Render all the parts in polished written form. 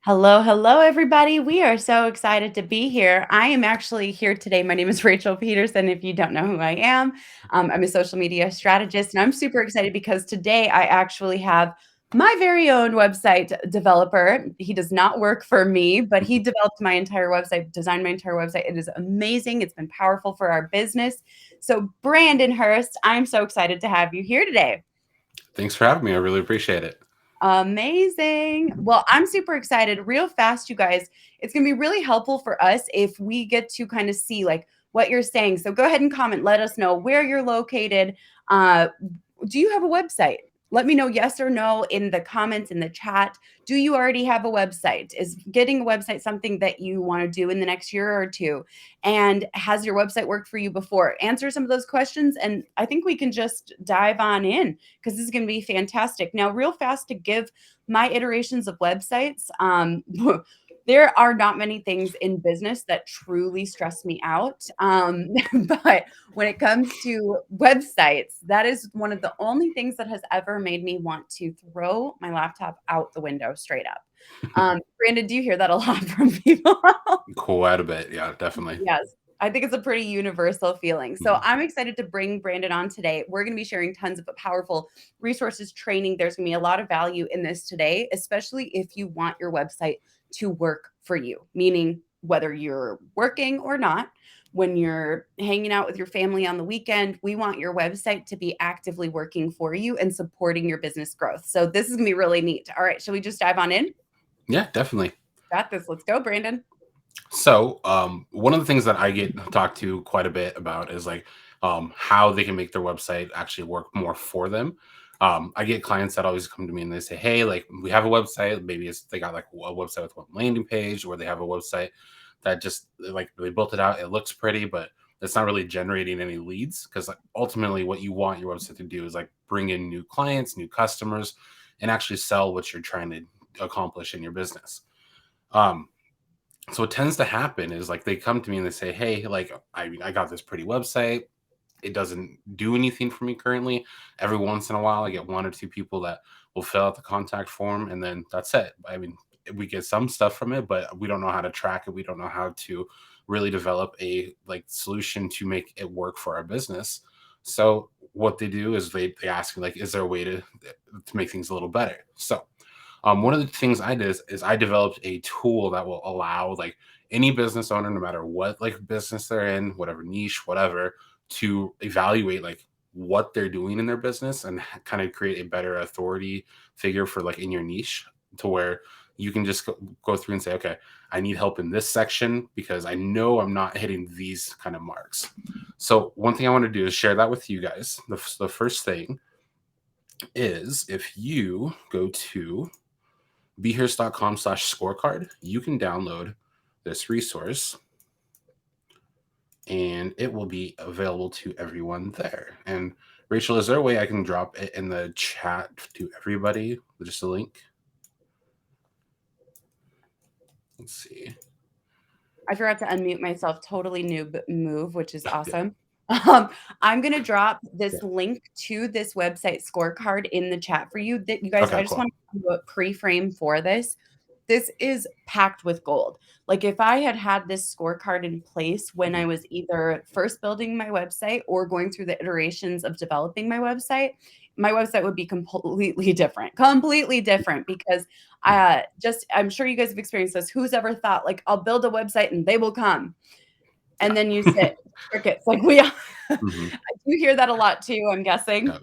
Hello, hello, everybody. We are so excited to be here. I am actually here today. My name is Rachel Peterson. If you don't know who I am, I'm a social media strategist, and I'm super excited because today I actually have my very own website developer. He does not work for me, but he developed my entire website, designed my entire website. It is amazing. It's been powerful for our business. So, Brandon Hurst, I'm so excited to have you here today. Thanks for having me. I really appreciate it. Amazing. Well, I'm super excited. Real fast, you guys. It's going to be really helpful for us if we get to kind of see like what you're saying. So go ahead and comment. Let us know where you're located. Uh, do you have a website? Let me know yes or no in the comments in the chat. Do you already have a website? Is getting a website something that you want to do in the next year or two? And has your website worked for you before? Answer some of those questions, and I think we can just dive on in because this is going to be fantastic. Now, real fast to give my iterations of websites. There are not many things in business that truly stress me out. But when it comes to websites, that is one of the only things that has ever made me want to throw my laptop out the window straight up. Brandon, do you hear that a lot from people? Quite a bit. Yeah, definitely. Yes. I think it's a pretty universal feeling. So Mhm. I'm excited to bring Brandon on today. We're going to be sharing tons of powerful resources, training. There's going to be a lot of value in this today, especially if you want your website to work for you, meaning whether you're working or not, when you're hanging out with your family on the weekend, we want your website to be actively working for you and supporting your business growth. So this is going to be really neat. All right, shall we just dive on in? Yeah, definitely. Got this. Let's go, Brandon. One of the things that I get talked to quite a bit about is like how they can make their website actually work more for them. I get clients that always come to me and they say, "Hey, like we have a website. Maybe it's they got like a website with one landing page, or they have a website that just like they built it out. It looks pretty, but it's not really generating any leads because like, ultimately, what you want your website to do is like bring in new clients, new customers, and actually sell what you're trying to accomplish in your business." Um, so what tends to happen is like they come to me and they say, "Hey, like I got this pretty website. It doesn't do anything for me currently. Every once in a while, I get one or two people that will fill out the contact form, and then that's it. I mean, we get some stuff from it, but we don't know how to track it. We don't know how to really develop a like solution to make it work for our business." So what they do is they ask me like, "Is there a way to make things a little better?" So one of the things I did is I developed a tool that will allow like any business owner, no matter what like business they're in, whatever niche, whatever, to evaluate like what they're doing in their business and kind of create a better authority figure for like in your niche to where you can just go through and say, okay, I need help in this section because I know I'm not hitting these kind of marks. So one thing I want to do is share that with you guys. The first thing is if you go to behearse.com/scorecard, you can download this resource and it will be available to everyone there. And Rachel, is there a way I can drop it in the chat to everybody? Just a link. Let's see. I forgot to unmute myself. Totally new move, which is awesome. Um, I'm gonna drop Yeah. this link to this website scorecard in the chat for you. That you guys, Okay, I just cool. want to do a pre-frame for this. This is packed with gold. Like if I had had this scorecard in place when Mhm. I was either first building my website or going through the iterations of developing my website would be completely different because just I'm sure you guys have experienced this. Who's ever thought like I'll build a website and they will come, and Yeah. then you sit crickets like we Mhm. you hear that a lot too, I'm guessing. Yeah.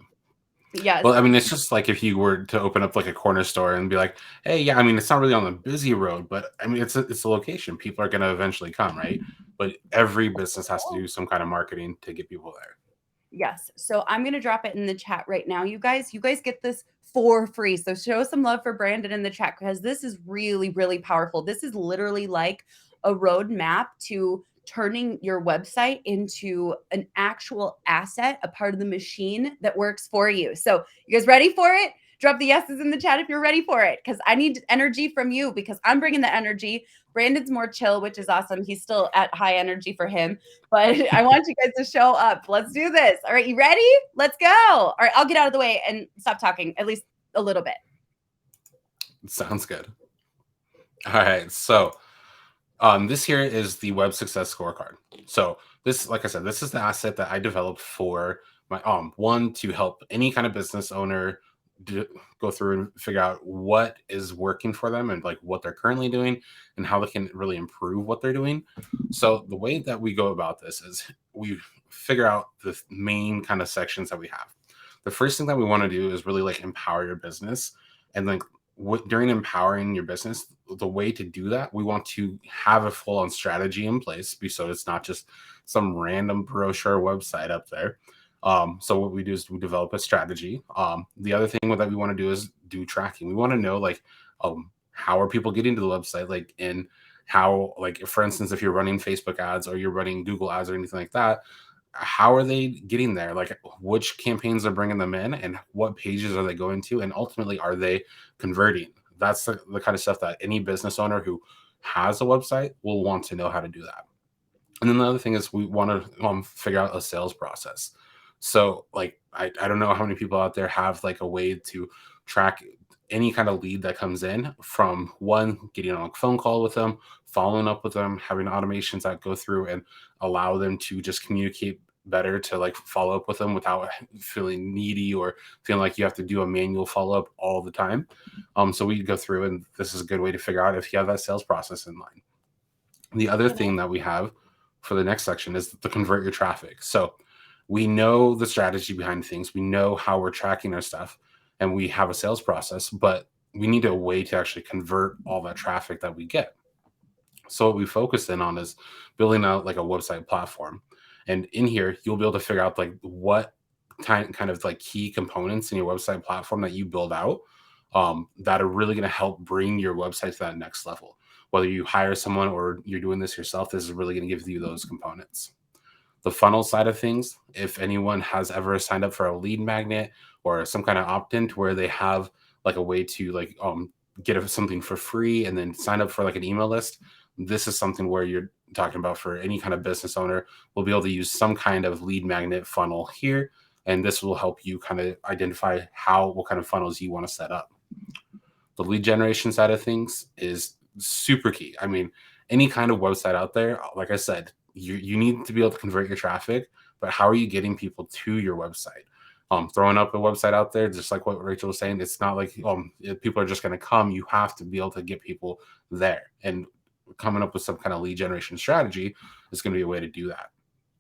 Yes. Well, I mean, it's just like if you were to open up like a corner store and be like, "Hey, yeah, I mean, it's not really on the busy road, but I mean, it's a location. People are going to eventually come, right?" But every business has to do some kind of marketing to get people there. Yes. So I'm going to drop it in the chat right now. You guys, get this for free. So show some love for Brandon in the chat because this is really, really powerful. This is literally like a roadmap to turning your website into an actual asset, a part of the machine that works for you. So you guys ready for it? Drop the yeses in the chat if you're ready for it because I need energy from you because I'm bringing the energy. Brandon's more chill, which is awesome. He's still at high energy for him, but I want you guys to show up. Let's do this. All right, you ready? Let's go. All right, I'll get out of the way and stop talking at least a little bit. It sounds good. All right. So this here is the Web Success Scorecard. So this, like I said, this is the asset that I developed for my one to help any kind of business owner do, go through and figure out what is working for them and like what they're currently doing and how they can really improve what they're doing. So the way that we go about this is we figure out the main kind of sections that we have. The first thing that we want to do is really like empower your business and like during empowering your business, the way to do that, we want to have a full on strategy in place so it's not just some random brochure website up there. So what we do is we develop a strategy. The other thing that we want to do is do tracking. We want to know like how are people getting to the website, like in how, like for instance, if you're running Facebook ads or you're running Google ads or anything like that, how are they getting there, like which campaigns are bringing them in and what pages are they going to, and ultimately are they converting. That's the kind of stuff that any business owner who has a website will want to know how to do that. And then the other thing is we want to figure out a sales process. So like I don't know how many people out there have like a way to track any kind of lead that comes in, from one, getting on a phone call with them, following up with them, having automations that go through and allow them to just communicate better, to like follow up with them without feeling needy or feeling like you have to do a manual follow up all the time. So we go through, and this is a good way to figure out if you have that sales process in mind. The other You know, thing that we have for the next section is the convert your traffic. So we know the strategy behind things, we know how we're tracking our stuff, and we have a sales process, but we need a way to actually convert all that traffic that we get. So what we focus in on is building out like a website platform. And in here, you'll be able to figure out like what kind of like key components in your website platform that you build out, that are really going to help bring your website to that next level. Whether you hire someone or you're doing this yourself, this is really going to give you those components. The funnel side of things, if anyone has ever signed up for a lead magnet or some kind of opt-in to where they have like a way to like get something for free and then sign up for like an email list, this is something where you're talking about for any kind of business owner will be able to use some kind of lead magnet funnel here, and this will help you kind of identify what kind of funnels you want to set up. The lead generation side of things is super key. I mean, any kind of website out there, like I said, you need to be able to convert your traffic, but how are you getting people to your website? Throwing up a website out there, just like what Rachel was saying, it's not like if people are just going to come. You have to be able to get people there, and coming up with some kind of lead generation strategy is going to be a way to do that.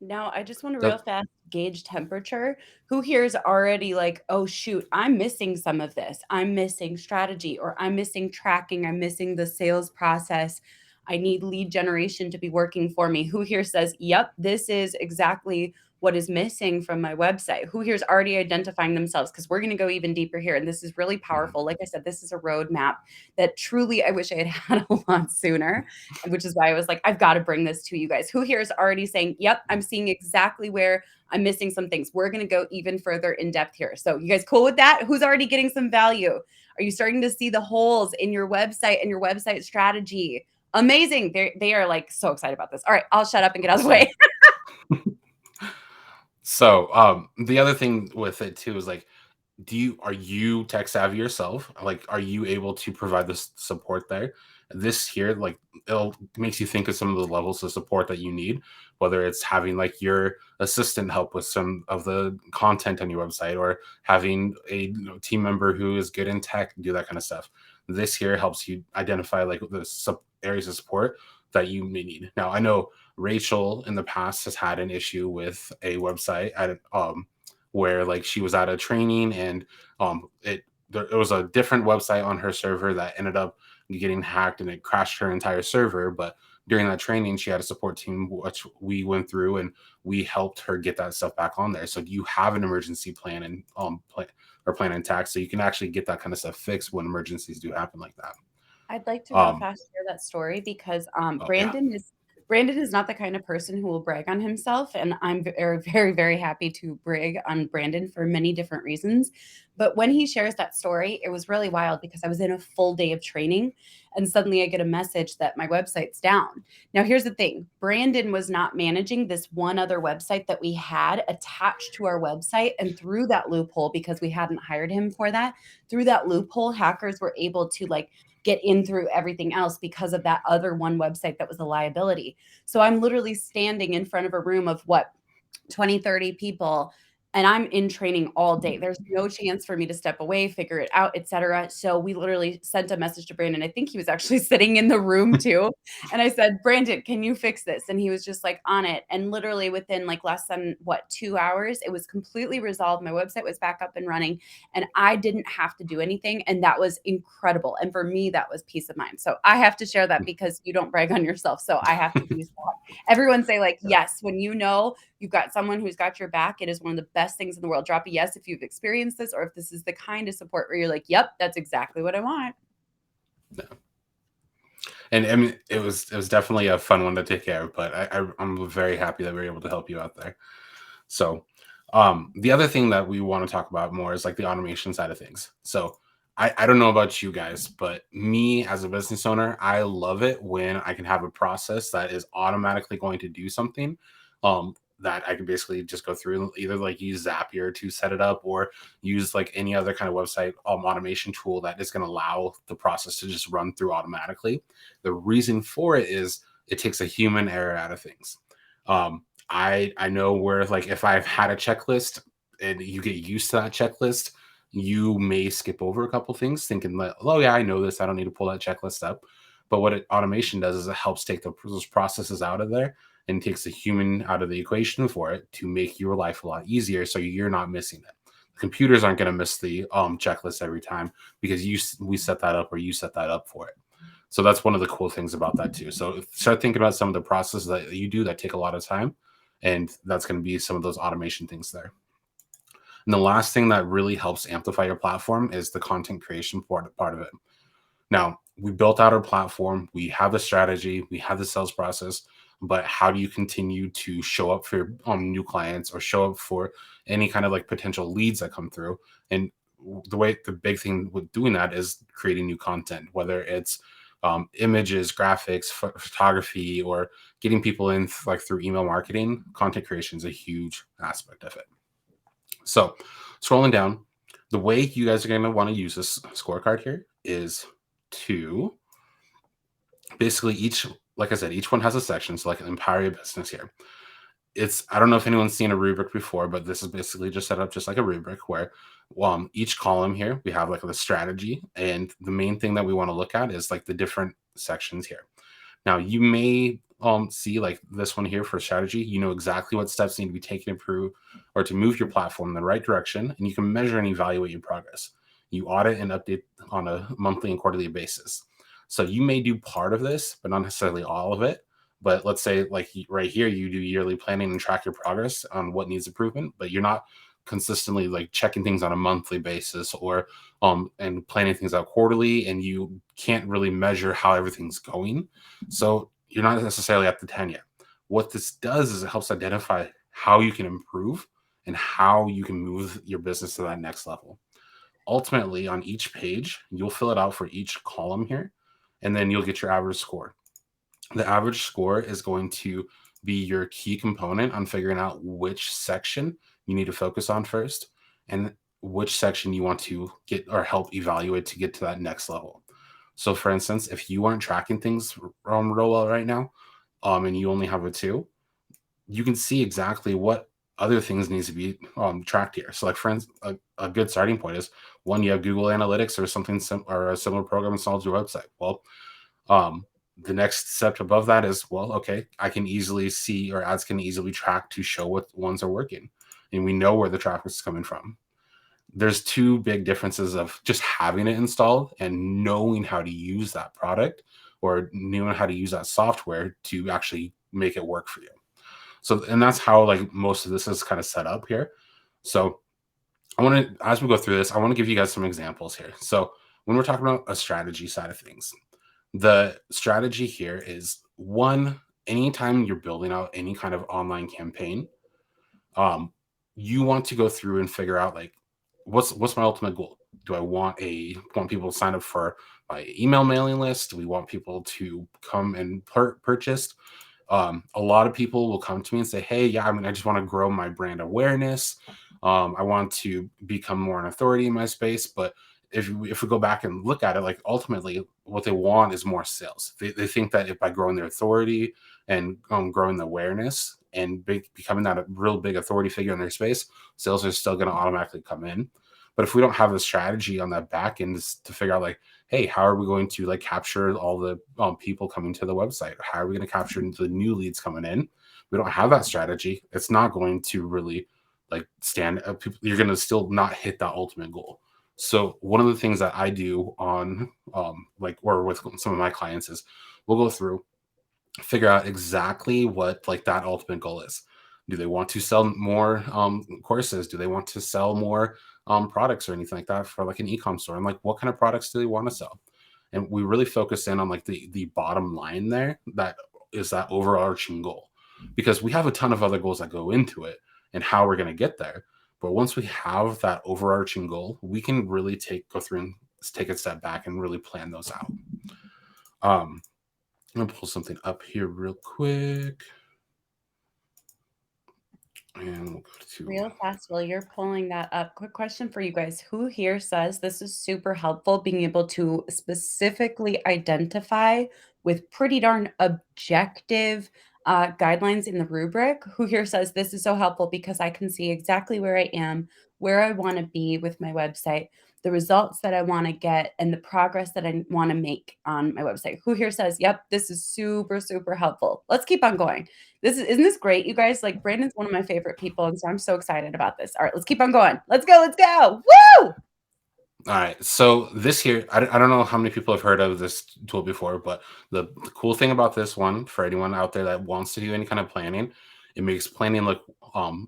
now I just want to real So, fast gauge temperature. Who here is already like, oh shoot, I'm missing some of this. I'm missing strategy, or I'm missing tracking. I'm missing the sales process. I need lead generation to be working for me. Who here says, yep, this is exactly what is missing from my website? Who here is already identifying themselves? Because we're going to go even deeper here. And this is really mhm. powerful. Like I said, this is a roadmap that truly I wish I had had a lot sooner, which is why I was like, I've got to bring this to you guys. Who here is already saying, yep, I'm seeing exactly where I'm missing some things. We're going to go even further in depth here. So, you guys cool with that? Who's already getting some value? Are you starting to see the holes in your website and your website strategy? Amazing. They are like so excited about this. All right, I'll shut up and get out of the Awesome. way. So the other thing with it too is like, are you tech savvy yourself? Like, are you able to provide this support there? This here, like, it'll makes you think of some of the levels of support that you need, whether it's having like your assistant help with some of the content on your website, or having a team member who is good in tech do that kind of stuff. This here helps you identify like the areas of support that you may need. Now, I know Rachel in the past has had an issue with a website at where like she was at a training, and it was a different website on her server that ended up getting hacked, and it crashed her entire server. But during that training, she had a support team which we went through, and we helped her get that stuff back on there. So you have an emergency plan and plan intact, so you can actually get that kind of stuff fixed when emergencies do happen like that. I'd like to real Um, fast share that story because oh yeah. Brandon is not the kind of person who will brag on himself, and I'm very, very, very happy to brag on Brandon for many different reasons. But when he shares that story, it was really wild because I was in a full day of training, and suddenly I get a message that my website's down. Now, here's the thing: Brandon was not managing this one other website that we had attached to our website, and through that loophole, because we hadn't hired him for that, through that loophole, hackers were able to like get in through everything else because of that other one website that was a liability. So I'm literally standing in front of a room of what, 20, 30 people, and I'm in training all day. There's no chance for me to step away, figure it out, etc. So we literally sent a message to Brandon. I think he was actually sitting in the room too. And I said, Brandon, can you fix this? And he was just like on it. And literally within like less than 2 hours, it was completely resolved. My website was back up and running, and I didn't have to do anything. And that was incredible. And for me, that was peace of mind. So I have to share that because you don't brag on yourself. So I have to use that. Everyone say like, yes, when you know you've got someone who's got your back, it is one of the best things in the world. Drop a yes if you've experienced this, or if this is the kind of support where you're like, yep, that's exactly what I want. Yeah. And I mean, it was definitely a fun one to take care of, but I'm very happy that we were able to help you out there. So the other thing that we want to talk about more is like the automation side of things. So I don't know about you guys, but me as a business owner, I love it when I can have a process that is automatically going to do something. That I can basically just go through and either like use Zapier to set it up, or use like any other kind of website automation tool that is going to allow the process to just run through automatically. The reason for it is it takes a human error out of things. I know where, like, if I've had a checklist and you get used to that checklist, you may skip over a couple things thinking that, oh yeah, I know this, I don't need to pull that checklist up. But what automation does is it helps take those processes out of there and takes the human out of the equation for it to make your life a lot easier, so you're not missing it. Computers aren't going to miss the checklist every time because we set that up, or you set that up for it. So that's one of the cool things about that too. So start thinking about some of the processes that you do that take a lot of time, and that's going to be some of those automation things there. And the last thing that really helps amplify your platform is the content creation part of it. Now, we built out our platform, we have the strategy, we have the sales process, but how do you continue to show up for new clients, or show up for any kind of like potential leads that come through? And the big thing with doing that is creating new content, whether it's images, graphics, photography, or getting people in like through email marketing. Content creation is a huge aspect of it. So scrolling down, the way you guys are going to want to use this scorecard here is to basically like I said, each one has a section. So like empower your business here. I don't know if anyone's seen a rubric before, but this is basically just set up just like a rubric where each column here, we have like the strategy. And the main thing that we want to look at is like the different sections here. Now you may see like this one here for strategy. You know exactly what steps need to be taken to improve or to move your platform in the right direction. And you can measure and evaluate your progress. You audit and update on a monthly and quarterly basis. So you may do part of this, but not necessarily all of it. But let's say like right here, you do yearly planning and track your progress on what needs improvement, but you're not consistently like checking things on a monthly basis, or and planning things out quarterly, and you can't really measure how everything's going. So you're not necessarily at the 10 yet. What this does is it helps identify how you can improve and how you can move your business to that next level. Ultimately, on each page, you'll fill it out for each column here, and then you'll get your average score. The average score is going to be your key component on figuring out which section you need to focus on first, and which section you want to get or help evaluate to get to that next level. So for instance, if you aren't tracking things real well right now, and you only have a 2, you can see exactly what other things needs to be tracked here. So like, for instance, a good starting point is, one, you have Google Analytics or something or a similar program installed to your website. Well, the next step above that is, well, okay, I can easily see, or ads can easily track to show what ones are working, and we know where the traffic is coming from. There's 2 big differences of just having it installed and knowing how to use that product, or knowing how to use that software to actually make it work for you. So, and that's how like most of this is kind of set up here. So I want to, as we go through this, I want to give you guys some examples here. So when we're talking about a strategy side of things, the strategy here is, one, anytime you're building out any kind of online campaign, you want to go through and figure out like, what's my ultimate goal? Do I want people to sign up for my email mailing list? Do we want people to come and purchase? A lot of people will come to me and say, hey, yeah, I just want to grow my brand awareness. I want to become more an authority in my space, but if we go back and look at it, like ultimately what they want is more sales. They think that if by growing their authority and growing the awareness and becoming that a real big authority figure in their space, sales are still going to automatically come in. But if we don't have a strategy on that back end to figure out like, hey, how are we going to like capture all the people coming to the website? How are we going to capture the new leads coming in? We don't have that strategy. It's not going to really like stand up. You're going to still not hit that ultimate goal. So one of the things that I do on like or with some of my clients is we'll go through, figure out exactly what like that ultimate goal is. Do they want to sell more courses? Do they want to sell more products or anything like that for like an e-com store? And like what kind of products do they want to sell? And we really focus in on like the bottom line there. That is that overarching goal, because we have a ton of other goals that go into it and how we're going to get there. But once we have that overarching goal, we can really go through and take a step back and really plan those out. I'm gonna pull something up here real quick. And we'll go to Real fast, while you're pulling that up, quick question for you guys. Who here says this is super helpful, being able to specifically identify with pretty darn objective guidelines in the rubric? Who here says this is so helpful because I can see exactly where I am, where I want to be with my website, the results that I want to get, and the progress that I want to make on my website? Who here says, yep, this is super, super helpful? Let's keep on going. Isn't this great, you guys? Like, Brandon's one of my favorite people, and so I'm so excited about this. All right, let's keep on going. Let's go, let's go. Woo! all right. So this here, I don't know how many people have heard of this tool before, but the cool thing about this one, for anyone out there that wants to do any kind of planning, it makes planning look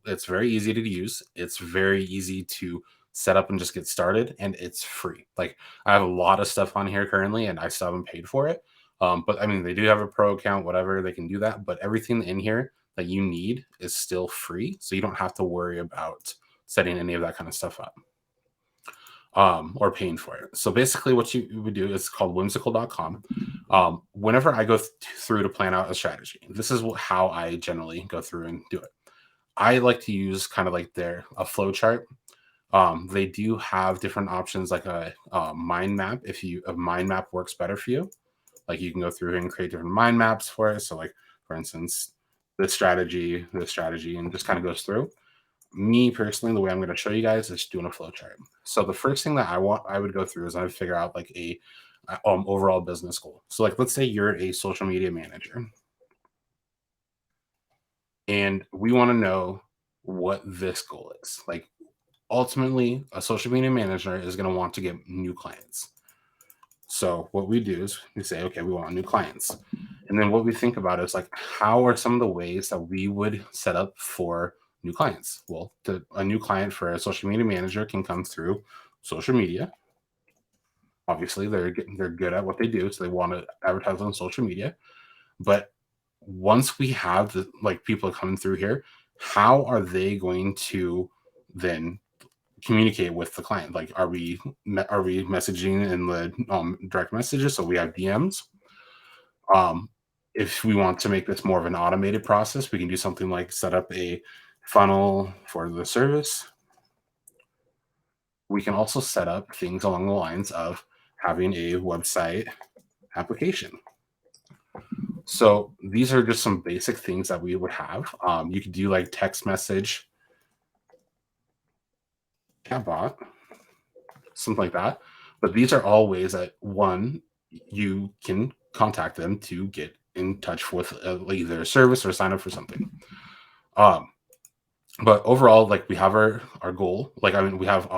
it's very easy to use. It's very easy to set up and just get started, and it's free. Like I have a lot of stuff on here currently, and I still haven't paid for it. But I mean, they do have a pro account, whatever, they can do that. But everything in here that you need is still free, so you don't have to worry about setting any of that kind of stuff up or paying for it. So basically what you would do is called whimsical.com. Whenever I go through to plan out a strategy, this is how I generally go through and do it. I like to use kind of like a flow chart. They do have different options like a mind map. If a mind map works better for you, like you can go through and create different mind maps for it. So like, for instance, this strategy, and just kind of goes through. Me personally, the way I'm going to show you guys is doing a flow chart. So the first thing that I would go through is I would figure out like a overall business goal. So like, let's say you're a social media manager and we want to know what this goal is. Like ultimately, a social media manager is going to want to get new clients. So what we do is we say, okay, we want new clients. And then what we think about is like, how are some of the ways that we would set up for new clients? Well, a new client for a social media manager can come through social media. Obviously, they're good at what they do, so they want to advertise on social media. But once we have the like people coming through here, how are they going to then communicate with the client? Like, are we messaging in the direct messages? So we have DMs. If we want to make this more of an automated process, we can do something like set up a funnel for the service. We can also set up things along the lines of having a website application. So these are just some basic things that we would have. You could do like text message, chatbot, something like that. But these are all ways that one, you can contact them to get in touch with either a service or sign up for something. But overall, like we have our goal. Like, I mean, we have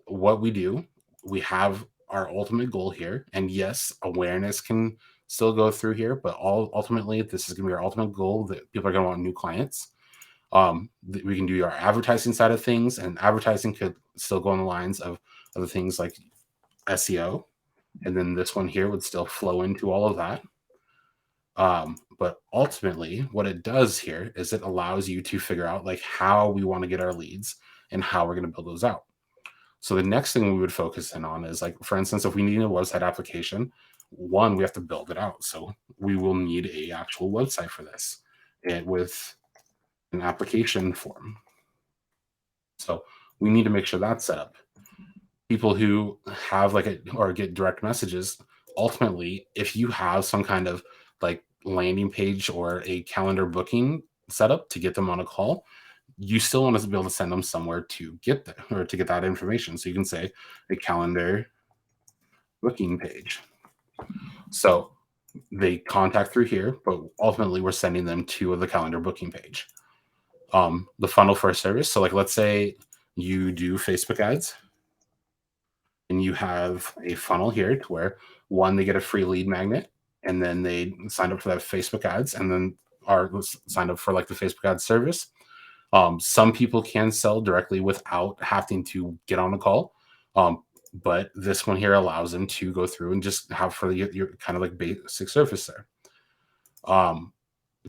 what we do. We have our ultimate goal here. And yes, awareness can still go through here, but ultimately, this is going to be our ultimate goal, that people are going to want new clients. We can do our advertising side of things, and advertising could still go on the lines of other things like SEO. And then this one here would still flow into all of that. But ultimately, what it does here is it allows you to figure out like how we want to get our leads and how we're going to build those out. So the next thing we would focus in on is like, for instance, if we need a website application, one, we have to build it out. So we will need a actual website for this, and with an application form. So we need to make sure that's set up. people who have like or get direct messages, ultimately, if you have some kind of like landing page or a calendar booking setup to get them on a call, you still want to be able to send them somewhere to get that or to get that information. So you can say a calendar booking page. So they contact through here, but ultimately we're sending them to the calendar booking page. The funnel for a service. So like, let's say you do Facebook ads and you have a funnel here to where one, they get a free lead magnet and then they sign up for that Facebook ads and then are signed up for like the Facebook ad service. Some people can sell directly without having to get on a call. But this one here allows them to go through and just have for your kind of like basic service there.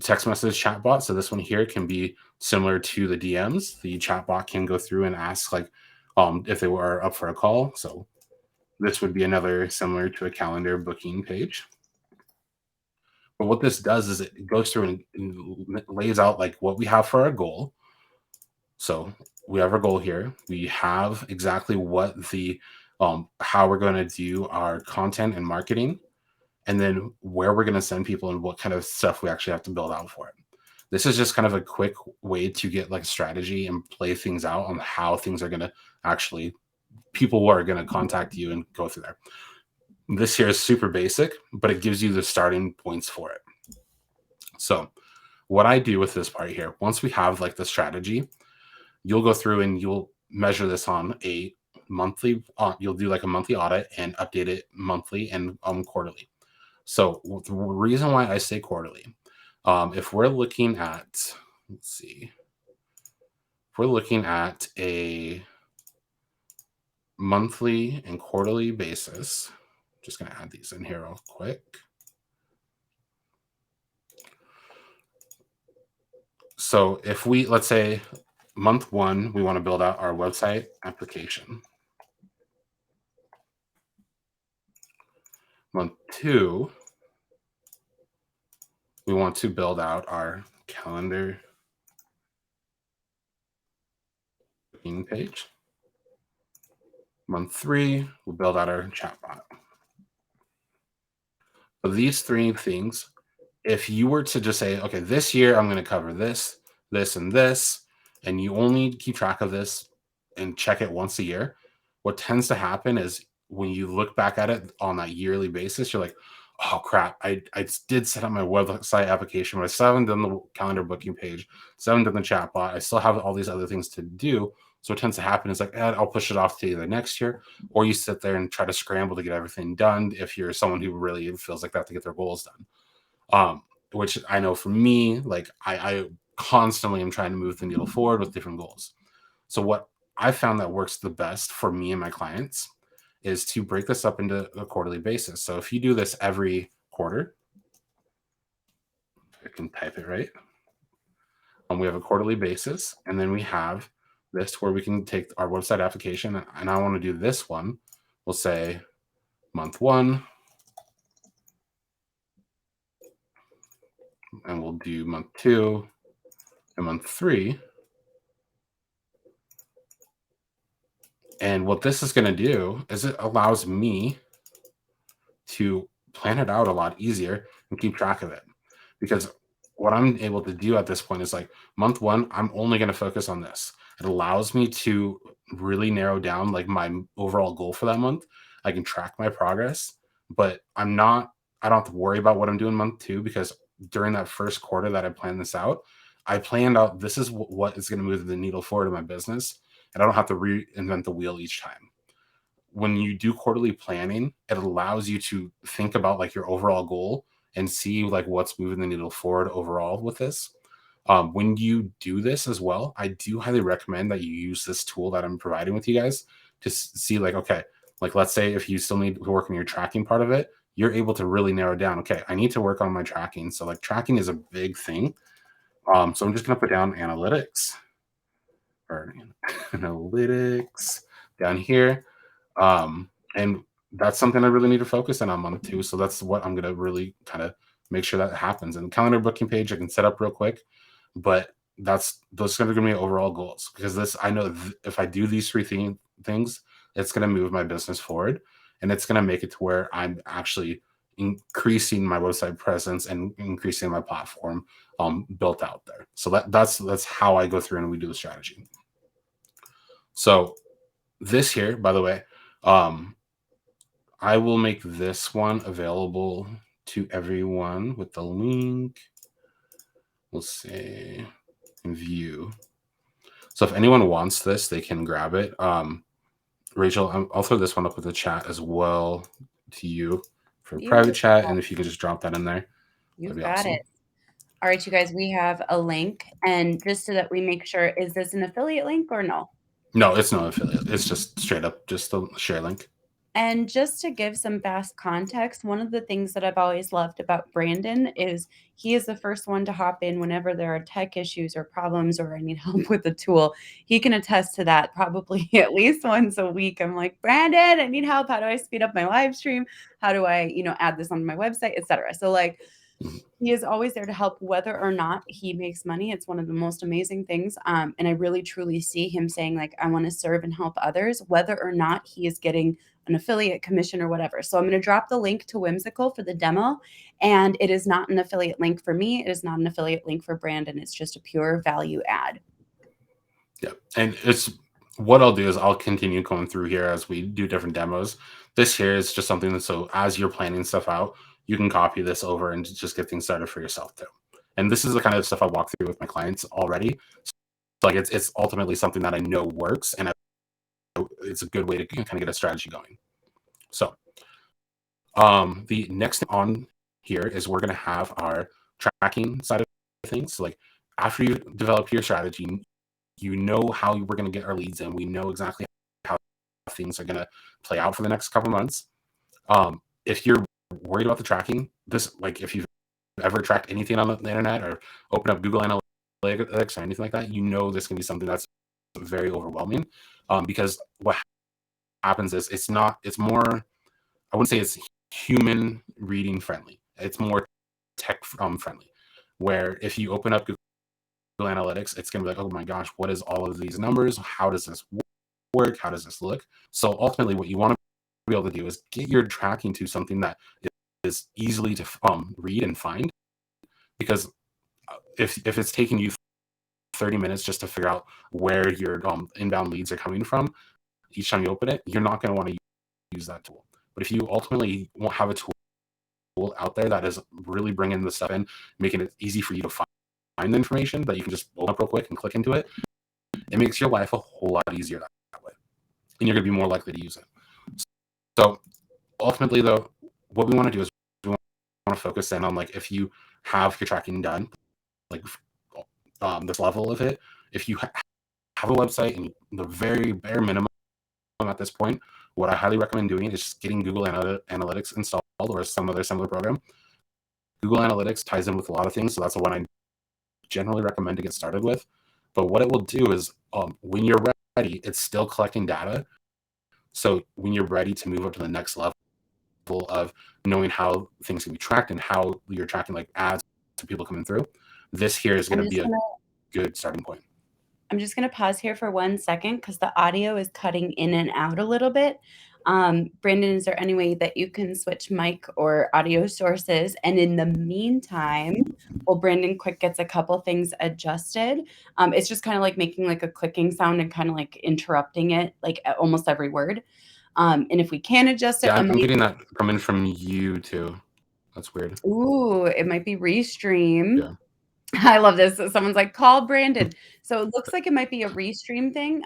Text message chatbot. So this one here can be similar to the DMs. The chatbot can go through and ask like if they were up for a call. So this would be another similar to a calendar booking page. But what this does is it goes through and lays out like what we have for our goal. So we have our goal here. We have exactly what the how we're going to do our content and marketing, and then where we're going to send people and what kind of stuff we actually have to build out for it. This is just kind of a quick way to get like a strategy and play things out on how things are going to actually, people who are going to contact you and go through there. This here is super basic, but it gives you the starting points for it. So what I do with this part here, once we have like the strategy, you'll go through and you'll measure this on a monthly, you'll do like a monthly audit and update it monthly and quarterly. So the reason why I say quarterly, if we're looking at, let's see, if we're looking at a monthly and quarterly basis, just going to add these in here real quick. So if we, let's say month one, we want to build out our website application. Month two, we want to build out our calendar booking page. Month three, we'll build out our chatbot. So these three things, if you were to just say, okay, this year I'm going to cover this, this, and this, and you only keep track of this and check it once a year, what tends to happen is when you look back at it on that yearly basis, you're like, oh crap, I did set up my website application, but I still haven't done the calendar booking page, still haven't done the chatbot, I still have all these other things to do. So what tends to happen is like, I'll push it off to either next year, or you sit there and try to scramble to get everything done if you're someone who really feels like that to get their goals done. Which I know for me, like I constantly am trying to move the needle forward with different goals. So what I found that works the best for me and my clients is to break this up into a quarterly basis. So if you do this every quarter, I can type it right. We have a quarterly basis, and then we have this where we can take our website application, and I want to do this one. We'll say month one, and we'll do month two and month three. And what this is going to do is it allows me to plan it out a lot easier and keep track of it. Because what I'm able to do at this point is like month one, I'm only going to focus on this. It allows me to really narrow down like my overall goal for that month. I can track my progress, but I don't have to worry about what I'm doing month two, because during that first quarter that I planned this out, I planned out this is what is going to move the needle forward in my business. And I don't have to reinvent the wheel each time. When you do quarterly planning, it allows you to think about like your overall goal and see like what's moving the needle forward overall with this. When you do this as well, I do highly recommend that you use this tool that I'm providing with you guys to see like, okay, like let's say if you still need to work on your tracking part of it, you're able to really narrow down, okay, I need to work on my tracking. So like tracking is a big thing. So I'm just going to put down analytics or analytics down here. And that's something I really need to focus in on month two. So that's what I'm going to really kind of make sure that happens. And calendar booking page, I can set up real quick, but those are going to be my overall goals, because this, I know if I do these three things, it's going to move my business forward, and it's going to make it to where I'm actually increasing my website presence and increasing my platform built out there. So that's how I go through and we do the strategy. So this here, by the way, I will make this one available to everyone with the link. We'll say view. So if anyone wants this, they can grab it. Rachel, I'll throw this one up with the chat as well to you for private chat. And if you could just drop that in there, You've that'd be got awesome. it. All right, you guys, we have a link. And just so that we make sure, is this an affiliate link or no? No, it's no affiliate. It's just straight up just a share link. And just to give some fast context, one of the things that I've always loved about Brandon is he is the first one to hop in whenever there are tech issues or problems or I need help with a tool. He can attest to that probably at least once a week. I'm like, Brandon, I need help. How do I speed up my live stream? How do I, add this on my website, etc. So like he is always there to help whether or not he makes money. It's one of the most amazing things. And I really truly see him saying like, I want to serve and help others, whether or not he is getting an affiliate commission or whatever. So I'm going to drop the link to Whimsical for the demo. And it is not an affiliate link for me. It is not an affiliate link for Brandon. It's just a pure value add. Yeah. And it's what I'll do is I'll continue going through here as we do different demos. This here is just something that, so as you're planning stuff out, you can copy this over and just get things started for yourself too. And this is the kind of stuff I walk through with my clients already. So like it's ultimately something that I know works, and it's a good way to kind of get a strategy going. So the next thing on here is we're going to have our tracking side of things. So like after you develop your strategy, you know how we're going to get our leads in. We know exactly how things are going to play out for the next couple months. If you're worried about the tracking, this, like if you've ever tracked anything on the internet or open up Google Analytics or anything like that, you know this can be something that's very overwhelming, because what happens is it's more, I wouldn't say it's human reading friendly. It's more tech friendly, where if you open up Google Analytics, it's going to be like, oh my gosh, what is all of these numbers? How does this work? How does this look? So ultimately what you want to be able to do is get your tracking to something that is easily to read and find, because if it's taking you 30 minutes just to figure out where your inbound leads are coming from each time you open it, you're not going to want to use that tool. But if you ultimately won't have a tool out there that is really bringing the stuff in, making it easy for you to find the information that you can just open up real quick and click into it, it makes your life a whole lot easier that way, and you're going to be more likely to use it. So ultimately though, what we want to do is we want to focus in on, like, if you have your tracking done, like this level of it, if you have a website and the very bare minimum at this point, what I highly recommend doing is just getting Google Analytics installed or some other similar program. Google Analytics ties in with a lot of things, so that's the one I generally recommend to get started with. But what it will do is when you're ready, it's still collecting data. So when you're ready to move up to the next level of knowing how things can be tracked and how you're tracking like ads to people coming through, this here is going to be a good starting point. I'm just going to pause here for 1 second because the audio is cutting in and out a little bit. Brandon, is there any way that you can switch mic or audio sources? And in the meantime, while Brandon quick gets a couple things adjusted, it's just kind of like making like a clicking sound and kind of like interrupting it, like almost every word. And if we can adjust it, yeah, I'm getting that coming from you too. That's weird. Ooh, it might be Restream. Yeah. I love this. Someone's like, call Brandon. So it looks like it might be a Restream thing.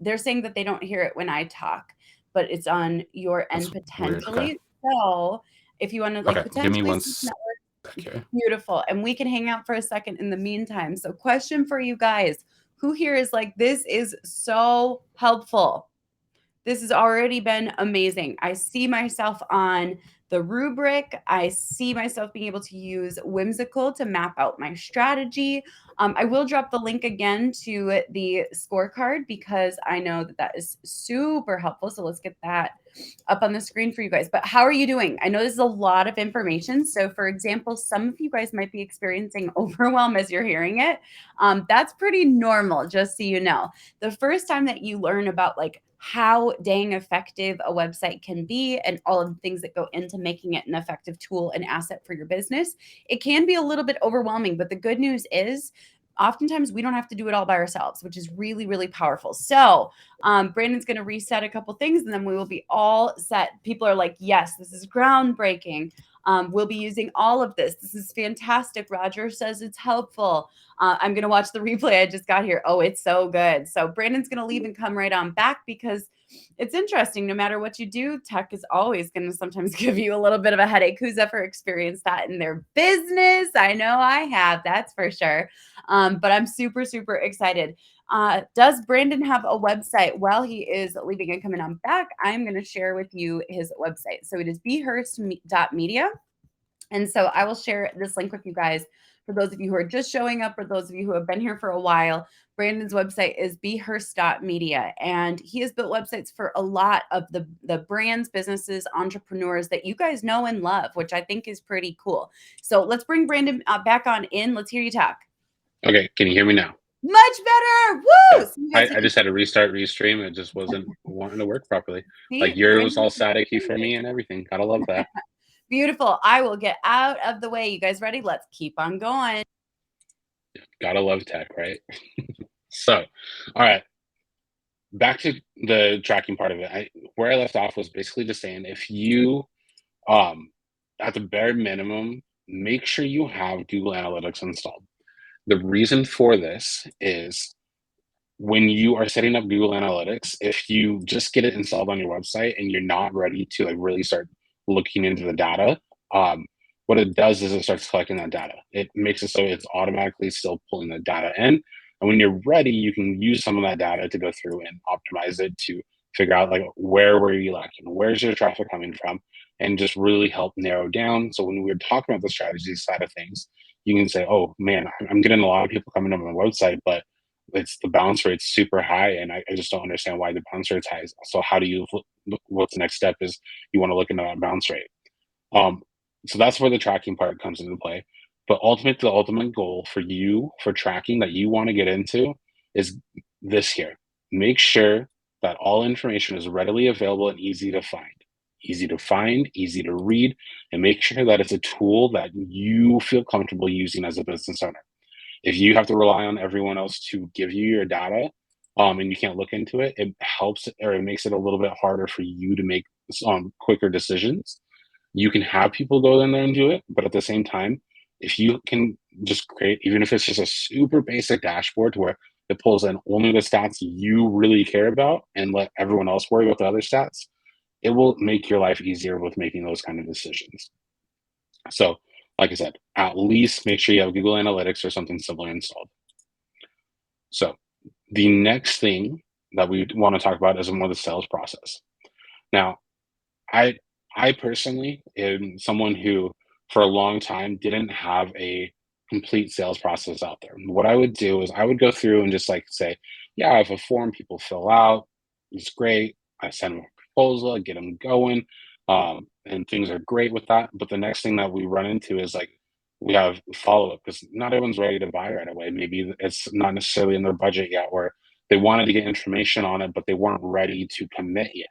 They're saying that they don't hear it when I talk, but it's on your end potentially. Okay. So if you want to like potentially, give me one second. Beautiful. And we can hang out for a second in the meantime. So question for you guys, who here is like, this is so helpful. This has already been amazing. I see myself on the rubric. I see myself being able to use Whimsical to map out my strategy. I will drop the link again to the scorecard because I know that that is super helpful. So let's get that up on the screen for you guys. But how are you doing? I know this is a lot of information. So for example, some of you guys might be experiencing overwhelm as you're hearing it. That's pretty normal, just so you know. The first time that you learn about like how dang effective a website can be and all of the things that go into making it an effective tool and asset for your business, it can be a little bit overwhelming. But the good news is oftentimes we don't have to do it all by ourselves, which is really, really powerful. So Brandon's going to reset a couple things and then we will be all set. People are like, yes, this is groundbreaking. We'll be using all of this. This is fantastic. Roger says it's helpful. I'm going to watch the replay I just got here. Oh, it's so good. So Brandon's going to leave and come right on back because it's interesting. No matter what you do, tech is always going to sometimes give you a little bit of a headache. Who's ever experienced that in their business? I know I have, that's for sure. But I'm super, super excited. Does Brandon have a website? While he is leaving and coming on back, I'm going to share with you his website. So it is behurst.media. And so I will share this link with you guys for those of you who are just showing up or those of you who have been here for a while. Brandon's website is behurst.media, and he has built websites for a lot of the brands, businesses, entrepreneurs that you guys know and love, which I think is pretty cool. So let's bring Brandon back on in. Let's hear you talk. Okay, can you hear me now? Much better. Woo! Okay. So I just had to restart restream. It just wasn't wanting to work properly. see, Like yours was all Brandon, staticky for me and everything. Gotta love that. beautiful. I will get out of the way. You guys ready? Let's keep on going. Gotta love tech, right? So, all right. Back to the tracking part of it. Where I left off was basically just saying if you, at the bare minimum, make sure you have Google Analytics installed. The reason for this is when you are setting up Google Analytics, if you just get it installed on your website and you're not ready to like really start looking into the data, what it does is it starts collecting that data. It makes it so it's automatically still pulling the data in. And when you're ready, you can use some of that data to go through and optimize it to figure out like where were you lacking, where's your traffic coming from, and just really help narrow down. So when we're talking about the strategy side of things, you can say, oh man, I'm getting a lot of people coming to my website, but it's the bounce rate's super high, and I just don't understand why the bounce rate's high. So how do you? What's the next step is you want to look into that bounce rate. So that's where the tracking part comes into play. But ultimately, the ultimate goal for you for tracking that you want to get into is this here. Make sure that all information is readily available and easy to find. Easy to find, easy to read, and make sure that it's a tool that you feel comfortable using as a business owner. If you have to rely on everyone else to give you your data, and you can't look into it, it helps or it makes it a little bit harder for you to make quicker decisions. You can have people go in there and do it, but at the same time, if you can just create, even if it's just a super basic dashboard where it pulls in only the stats you really care about and let everyone else worry about the other stats, it will make your life easier with making those kind of decisions. So, like I said, at least make sure you have Google Analytics or something similar installed. So, the next thing that we want to talk about is more the sales process. Now, I personally am someone who, for a long time, didn't have a complete sales process out there. What I would do is I would go through and just like say, yeah, I have a form people fill out. It's great. I send them a proposal, I get them going, and things are great with that. But the next thing that we run into is like we have follow up because not everyone's ready to buy right away. Maybe it's not necessarily in their budget yet, or they wanted to get information on it, but they weren't ready to commit yet.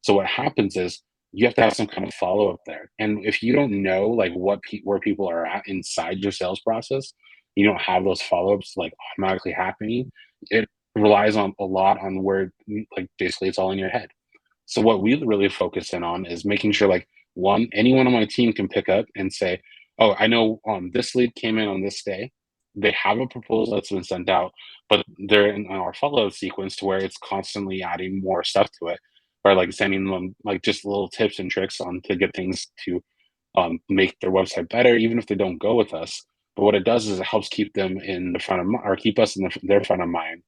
So what happens is you have to have some kind of follow up there. And if you don't know like where people are at inside your sales process, you don't have those follow ups like automatically happening. It relies on a lot on where like basically it's all in your head. So what we really focus in on is making sure like anyone on my team can pick up and say, oh, I know this lead came in on this day. They have a proposal that's been sent out, but they're in our follow sequence to where it's constantly adding more stuff to it, or like sending them like just little tips and tricks on to get things to make their website better, even if they don't go with us. But what it does is it helps keep them in the front of or keep us in their front of mind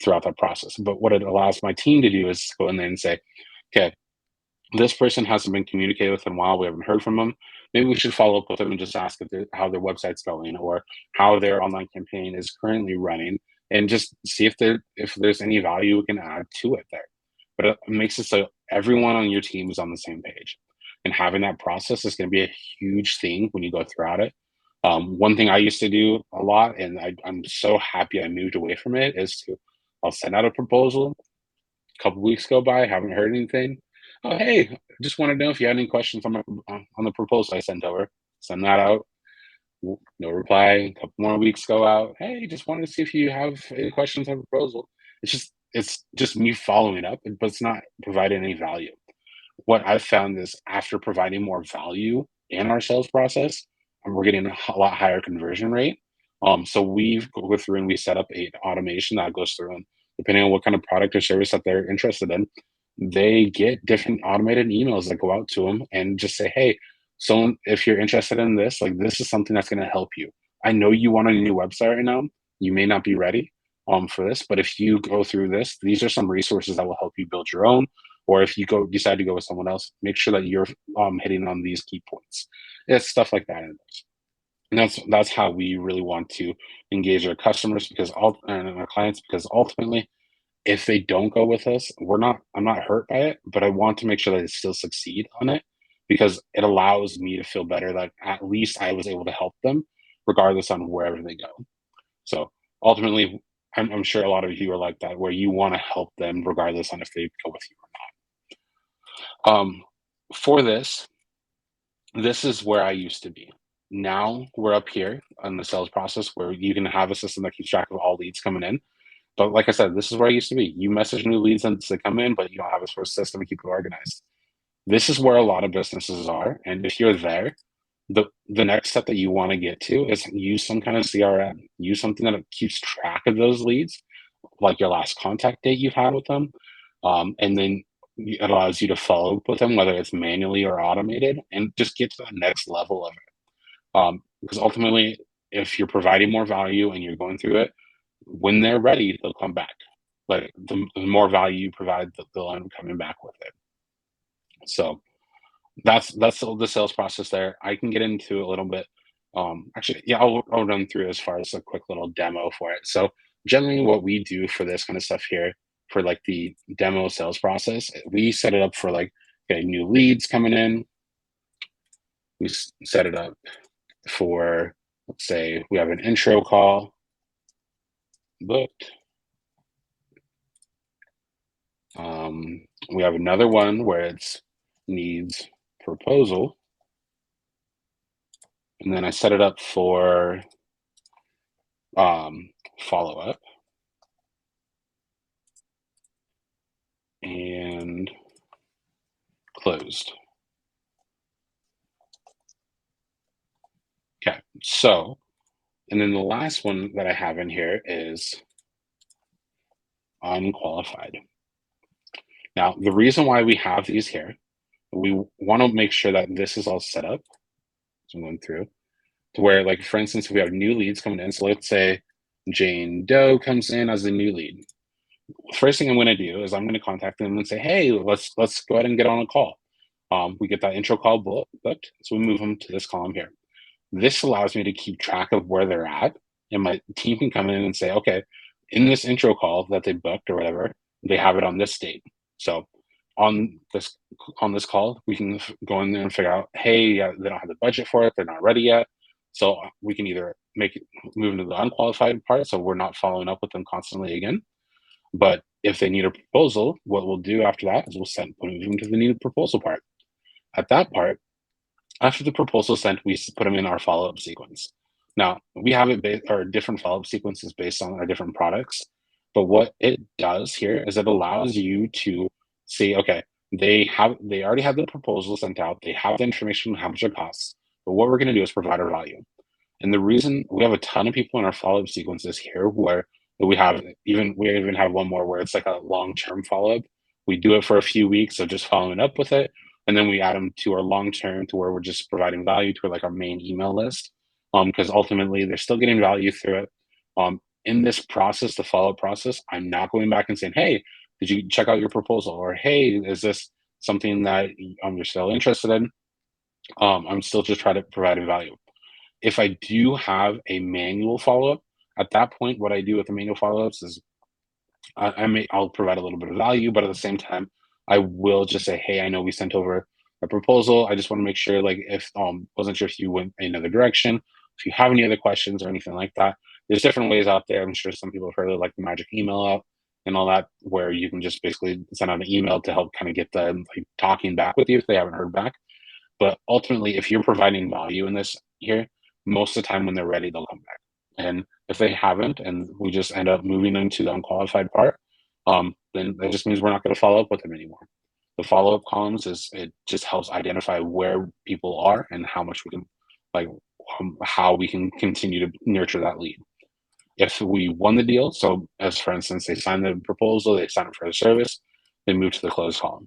throughout that process. But what it allows my team to do is go in there and say, okay, this person hasn't been communicated with in a while. We haven't heard from them. Maybe we should follow up with them and just ask how their website's going or how their online campaign is currently running, and just see if there's any value we can add to it there. But it makes it so everyone on your team is on the same page. And having that process is going to be a huge thing when you go throughout it. One thing I used to do a lot, and I'm so happy I moved away from it, is to I'll send out a proposal. A couple weeks go by, haven't heard anything. Oh, hey, just wanted to know if you had any questions on the proposal I sent over. Send that out. No reply. A couple more weeks go out. Hey, just wanted to see if you have any questions on the proposal. It's just me following up, but it's not providing any value. What I've found is after providing more value in our sales process, we're getting a lot higher conversion rate. So we go through and we set up a automation that goes through, and depending on what kind of product or service that they're interested in, they get different automated emails that go out to them and just say, hey, so if you're interested in this, like this is something that's going to help you. I know you want a new website right now. You may not be ready for this, but if you go through this, these are some resources that will help you build your own. Or if you decide to go with someone else, make sure that you're hitting on these key points. It's stuff like that. And that's how we really want to engage our customers and our clients, because ultimately, if they don't go with us, I'm not hurt by it, but I want to make sure that they still succeed on it, because it allows me to feel better that at least I was able to help them regardless on wherever they go. So ultimately, I'm sure a lot of you are like that, where you want to help them regardless on if they go with you or not. For this is where I used to be. Now we're up here on the sales process where you can have a system that keeps track of all leads coming in. But like I said, this is where I used to be. You message new leads as they come in, but you don't have a sort of system to keep it organized. This is where a lot of businesses are. And if you're there, the next step that you want to get to is use some kind of CRM. Use something that keeps track of those leads, like your last contact date you've had with them. And then it allows you to follow up with them, whether it's manually or automated, and just get to the next level of it. Because ultimately, if you're providing more value and you're going through it, when they're ready, they'll come back. Like the more value you provide, they'll end up coming back with it. So that's the sales process there. I can get into a little bit. Actually, yeah, I'll run through as far as a quick little demo for it. So generally, what we do for this kind of stuff here, for like the demo sales process, we set it up for like, okay, new leads coming in. We set it up for, let's say we have an intro call booked. We have another one where it's needs proposal. And then I set it up for follow-up. And closed. Okay, so, and then the last one that I have in here is unqualified. Now, the reason why we have these here, we want to make sure that this is all set up. So I'm going through to where, like, for instance, if we have new leads coming in, so let's say Jane Doe comes in as a new lead. First thing I'm going to do is I'm going to contact them and say, hey, let's go ahead and get on a call. We get that intro call booked, so we move them to this column here. This allows me to keep track of where they're at, and my team can come in and say, okay, in this intro call that they booked or whatever, they have it on this date. So on this call, we can go in there and figure out, hey, yeah, they don't have the budget for it, they're not ready yet. So we can either move into the unqualified part, so we're not following up with them constantly again. But if they need a proposal, what we'll do after that is we'll move them to the needed proposal part. At that part, after the proposal is sent, we put them in our follow-up sequence. Now, we have our different follow-up sequences based on our different products. But what it does here is it allows you to see, okay, they already have the proposal sent out. They have the information on how much it costs. But what we're going to do is provide our value. And the reason we have a ton of people in our follow-up sequences here where we even have one more where it's like a long-term follow-up. We do it for a few weeks of just following up with it. And then we add them to our long-term to where we're just providing value to like our main email list. Because ultimately they're still getting value through it. In this process, the follow-up process, I'm not going back and saying, hey, did you check out your proposal? Or, hey, is this something that you're still interested in? I'm still just trying to provide value. If I do have a manual follow-up, at that point, what I do with the manual follow-ups is I'll provide a little bit of value, but at the same time, I will just say, hey, I know we sent over a proposal. I just want to make sure, like, if wasn't sure if you went another direction, if you have any other questions or anything like that. There's different ways out there. I'm sure some people have heard of like the magic email out and all that, where you can just basically send out an email to help kind of get them like talking back with you if they haven't heard back. But ultimately, if you're providing value in this here, most of the time when they're ready, they'll come back. And if they haven't, and we just end up moving them to the unqualified part, then that just means we're not going to follow up with them anymore. The follow up columns is it just helps identify where people are and how much we can, like, how we can continue to nurture that lead. If we won the deal, so as for instance, they signed the proposal, they signed up for the service, they move to the close column.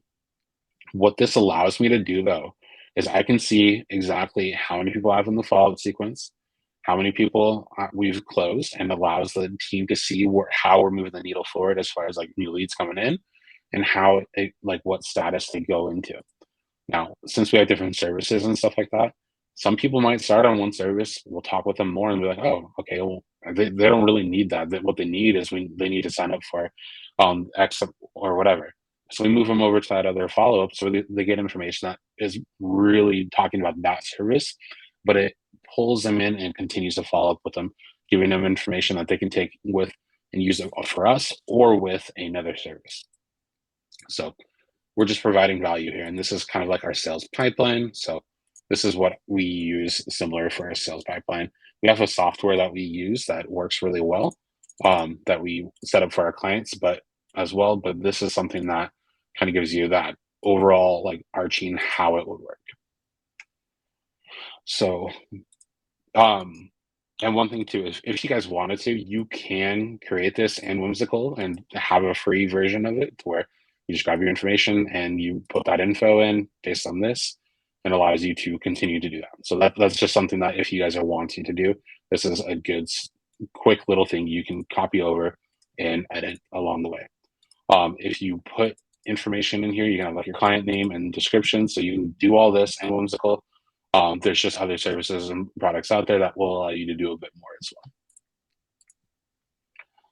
What this allows me to do though is I can see exactly how many people I have in the follow-up sequence, how many people we've closed, and allows the team to see how we're moving the needle forward as far as like new leads coming in and how it, like what status they go into. Now, since we have different services and stuff like that, some people might start on one service. We'll talk with them more and be like, oh, okay, well, they don't really need that. What they need is they need to sign up for X or whatever. So we move them over to that other follow-up so they get information that is really talking about that service, but it pulls them in and continues to follow up with them, giving them information that they can take with and use it for us or with another service. So we're just providing value here. And this is kind of like our sales pipeline. So this is what we use similar for our sales pipeline. We have a software that we use that works really well, that we set up for our clients, but this is something that kind of gives you that overall like arching how it would work. So, and one thing too is if you guys wanted to, you can create this in Whimsical and have a free version of it to where you just grab your information and you put that info in based on this and allows you to continue to do that. So that's just something that if you guys are wanting to do, this is a good quick little thing you can copy over and edit along the way. If you put information in here, you can have like your client name and description. So you can do all this in Whimsical. There's just other services and products out there that will allow you to do a bit more as well.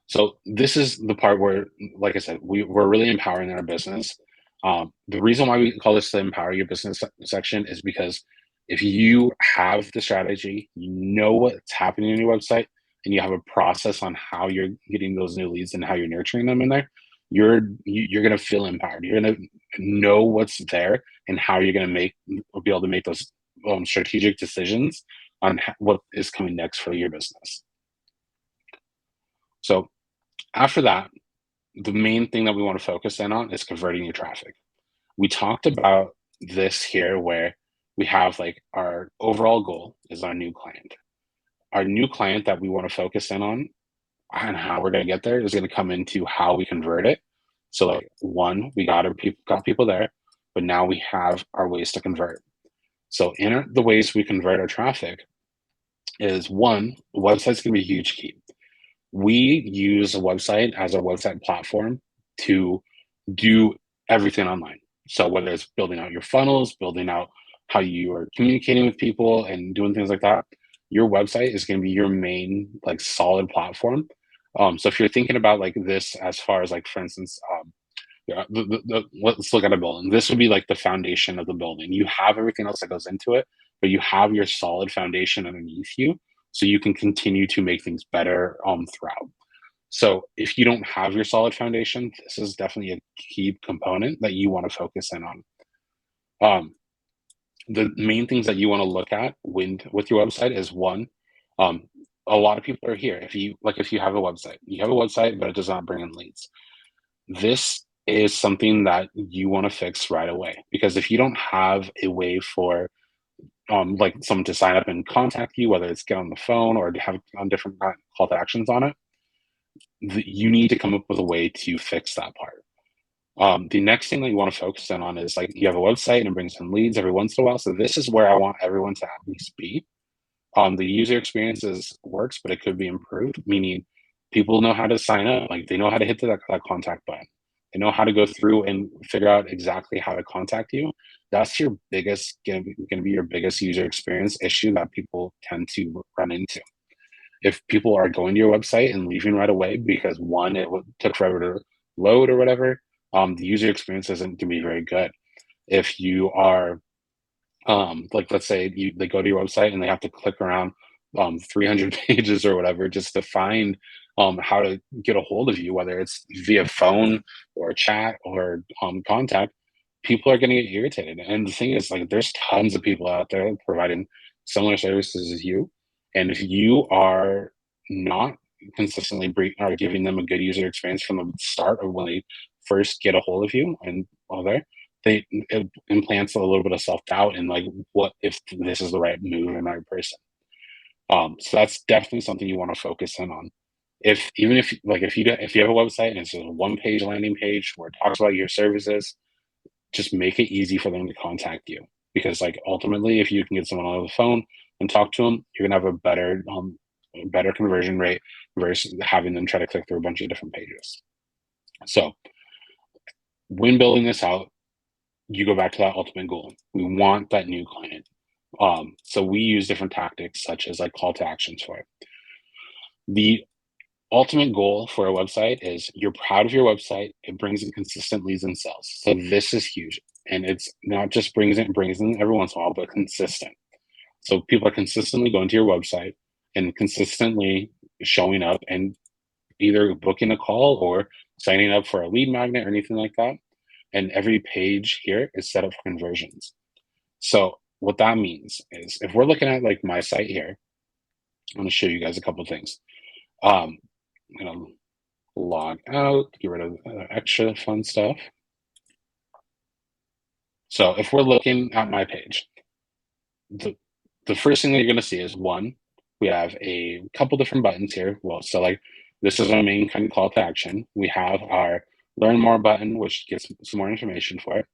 So this is the part where, like I said, we're really empowering our business. The reason why we call this the Empower Your Business section is because if you have the strategy, you know what's happening in your website, and you have a process on how you're getting those new leads and how you're nurturing them in there, you're going to feel empowered. You're going to know what's there and how you're going to be able to make those strategic decisions on what is coming next for your business. So after that, the main thing that we want to focus in on is converting your traffic. We talked about this here where we have like our overall goal is our new client. Our new client that we want to focus in on and how we're going to get there is going to come into how we convert it. So like one, we got people there, but now we have our ways to convert. So in the ways we convert our traffic is one, the website's going to be a huge key. We use a website as a website platform to do everything online. So whether it's building out your funnels, building out how you are communicating with people and doing things like that, your website is going to be your main like solid platform. So if you're thinking about like this, as far as like, for instance, let's look at a building. This would be like the foundation of the building. You have everything else that goes into it, but you have your solid foundation underneath you, so you can continue to make things better throughout. So if you don't have your solid foundation, this is definitely a key component that you want to focus in on. The main things that you want to look at with your website is one, a lot of people are here. If you have a website, but it does not bring in leads. This is something that you want to fix right away, because if you don't have a way for like someone to sign up and contact you, whether it's get on the phone or to have on different call to actions on it, you need to come up with a way to fix that part. The next thing that you want to focus in on is like you have a website and it brings in leads every once in a while. So this is where I want everyone to at least be. The user experience works, but it could be improved, meaning people know how to sign up. Like they know how to hit that contact button. They know how to go through and figure out exactly how to contact you. That's going to be your biggest user experience issue that people tend to run into. If people are going to your website and leaving right away because one, it took forever to load or whatever, the user experience isn't going to be very good. If you are like, let's say they go to your website and they have to click around 300 pages or whatever just to find how to get a hold of you, whether it's via phone or chat or contact. People are going to get irritated. And the thing is, like, there's tons of people out there providing similar services as you. And if you are not consistently or giving them a good user experience from the start of when they first get a hold of you and all there, it implants a little bit of self-doubt and like, what if this is the right move and right person. So that's definitely something you want to focus in on. If even if like if you have a website and it's a one page landing page where it talks about your services, just make it easy for them to contact you, because like ultimately if you can get someone on the phone and talk to them, you're gonna have a better conversion rate versus having them try to click through a bunch of different pages. So when building this out, you go back to that ultimate goal. We want that new client. So we use different tactics such as like call to actions for it. The ultimate goal for a website is you're proud of your website. It brings in consistent leads and sales. So this is huge. And it's not just brings in every once in a while, but consistent. So people are consistently going to your website and consistently showing up and either booking a call or signing up for a lead magnet or anything like that. And every page here is set up for conversions. So what that means is if we're looking at like my site here, I'm going to show you guys a couple of things. I'm going to log out, get rid of extra fun stuff. So if we're looking at my page, the first thing that you're going to see is one, we have a couple different buttons here. Well, so like this is our main kind of call to action. We have our learn more button, which gets some more information for it.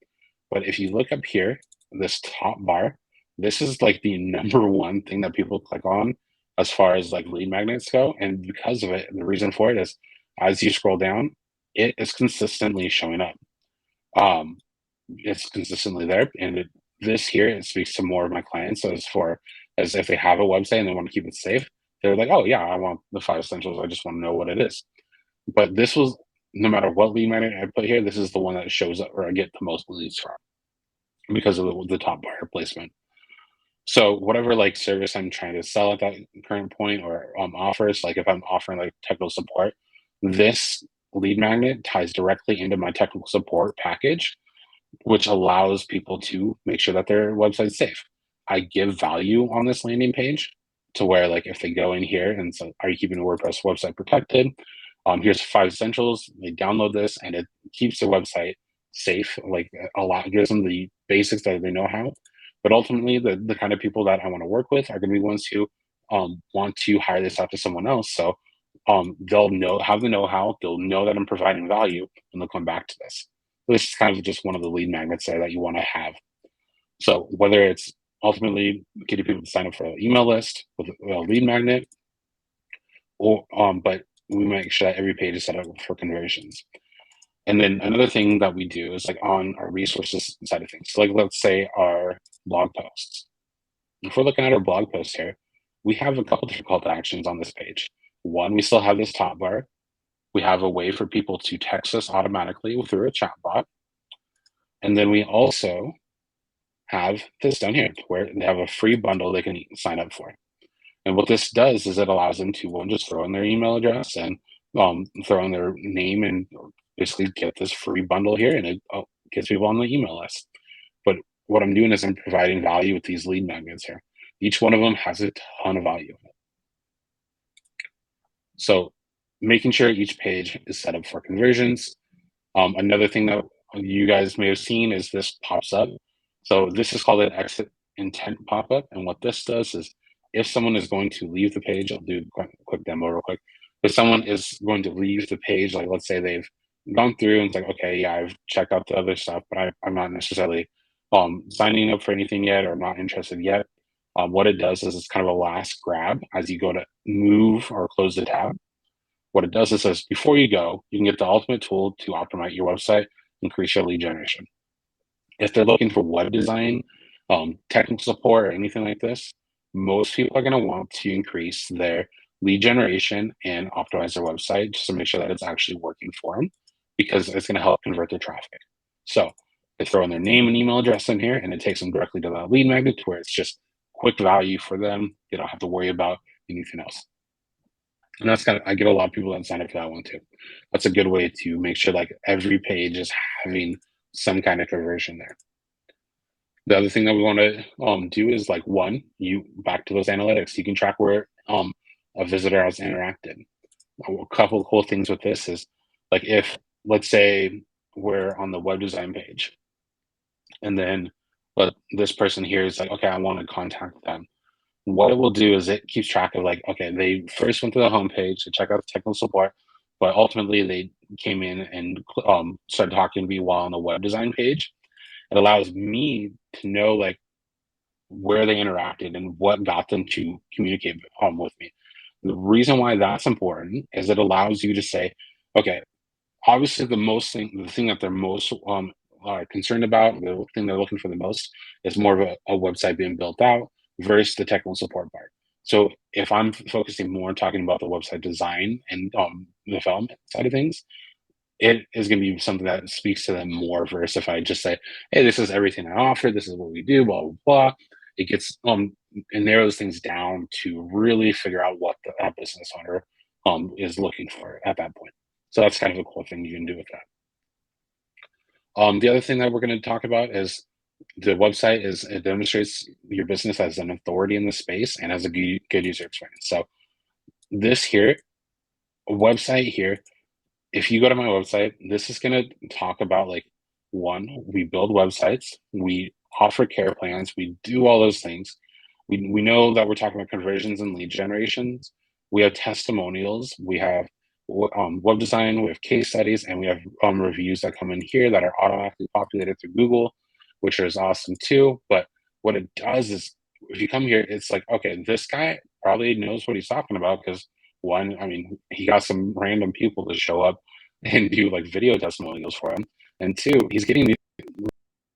But if you look up here, this top bar, this is like the number one thing that people click on as far as like lead magnets go. And because of it, the reason for it is as you scroll down, it is consistently showing up. It's consistently there. And this here, it speaks to more of my clients as if they have a website and they want to keep it safe. They're like, oh yeah, I want the 5 essentials. I just want to know what it is. But this was, no matter what lead magnet I put here, this is the one that shows up or I get the most leads from because of the top bar placement. So whatever like service I'm trying to sell at that current point or offers, like if I'm offering like technical support, this lead magnet ties directly into my technical support package, which allows people to make sure that their website's safe. I give value on this landing page to where like if they go in here and so are you keeping a WordPress website protected? Here's 5 essentials. They download this and it keeps the website safe. Like a lot gives them the basics that they know how. But ultimately, the kind of people that I want to work with are going to be ones who want to hire this out to someone else. So they'll have the know-how. They'll know that I'm providing value, and they'll come back to this. This is kind of just one of the lead magnets there that you want to have. So whether it's ultimately getting people to sign up for an email list with a lead magnet, or but we make sure that every page is set up for conversions. And then another thing that we do is like on our resources side of things. So like let's say our blog posts. If we're looking at our blog posts here, we have a couple different call to actions on this page. One, we still have this top bar. We have a way for people to text us automatically through a chat bot. And then we also have this down here where they have a free bundle they can sign up for. And what this does is it allows them to one, just throw in their email address and throw in their name and basically get this free bundle here, and it gets people on the email list. But what I'm doing is I'm providing value with these lead magnets here. Each one of them has a ton of value. So making sure each page is set up for conversions. Another thing that you guys may have seen is this pops up. So this is called an exit intent pop-up. And what this does is if someone is going to leave the page, I'll do a quick demo real quick. If someone is going to leave the page, like let's say they've gone through and it's like, okay, yeah, I've checked out the other stuff, but I'm not necessarily signing up for anything yet or not interested yet. What it does is it's kind of a last grab as you go to move or close the tab. What it does is says before you go, you can get the ultimate tool to optimize your website, increase your lead generation. If they're looking for web design, technical support, or anything like this, most people are going to want to increase their lead generation and optimize their website just to make sure that it's actually working for them because it's going to help convert their traffic. So they throw in their name and email address in here, and it takes them directly to that lead magnet where it's just quick value for them. They don't have to worry about anything else. And that's I get a lot of people that sign up for that one too. That's a good way to make sure like every page is having some kind of conversion there. The other thing that we want to do is like you back to those analytics. You can track where a visitor has interacted. A couple of cool things with this is like if let's say we're on the web design page, and then but this person here is like, okay, I want to contact them. What it will do is it keeps track of like, okay, they first went to the homepage to check out the technical support, but ultimately they came in and started talking to me while on the web design page. It allows me to know like where they interacted and what got them to communicate with me. The reason why that's important is it allows you to say, okay, obviously the thing that they're most are concerned about, the thing they're looking for the most is more of a website being built out versus the technical support part. So if I'm focusing more on talking about the website design and development side of things, it is going to be something that speaks to them more versus if I just say, hey, this is everything I offer, this is what we do, blah, blah, blah. It gets it narrows things down to really figure out what that business owner is looking for at that point. So that's kind of a cool thing you can do with that. The other thing that we're going to talk about is the website it demonstrates your business as an authority in the space and as a good user experience. So this here, website here, if you go to my website, this is going to talk about like we build websites, we offer care plans, we do all those things. We know that we're talking about conversions and lead generations. We have testimonials, we have web design, we have case studies, and we have reviews that come in here that are automatically populated through Google, which is awesome too. But what it does is if you come here, it's like, okay, this guy probably knows what he's talking about because one, I mean, he got some random people to show up and do like video testimonials for him. And two, he's getting these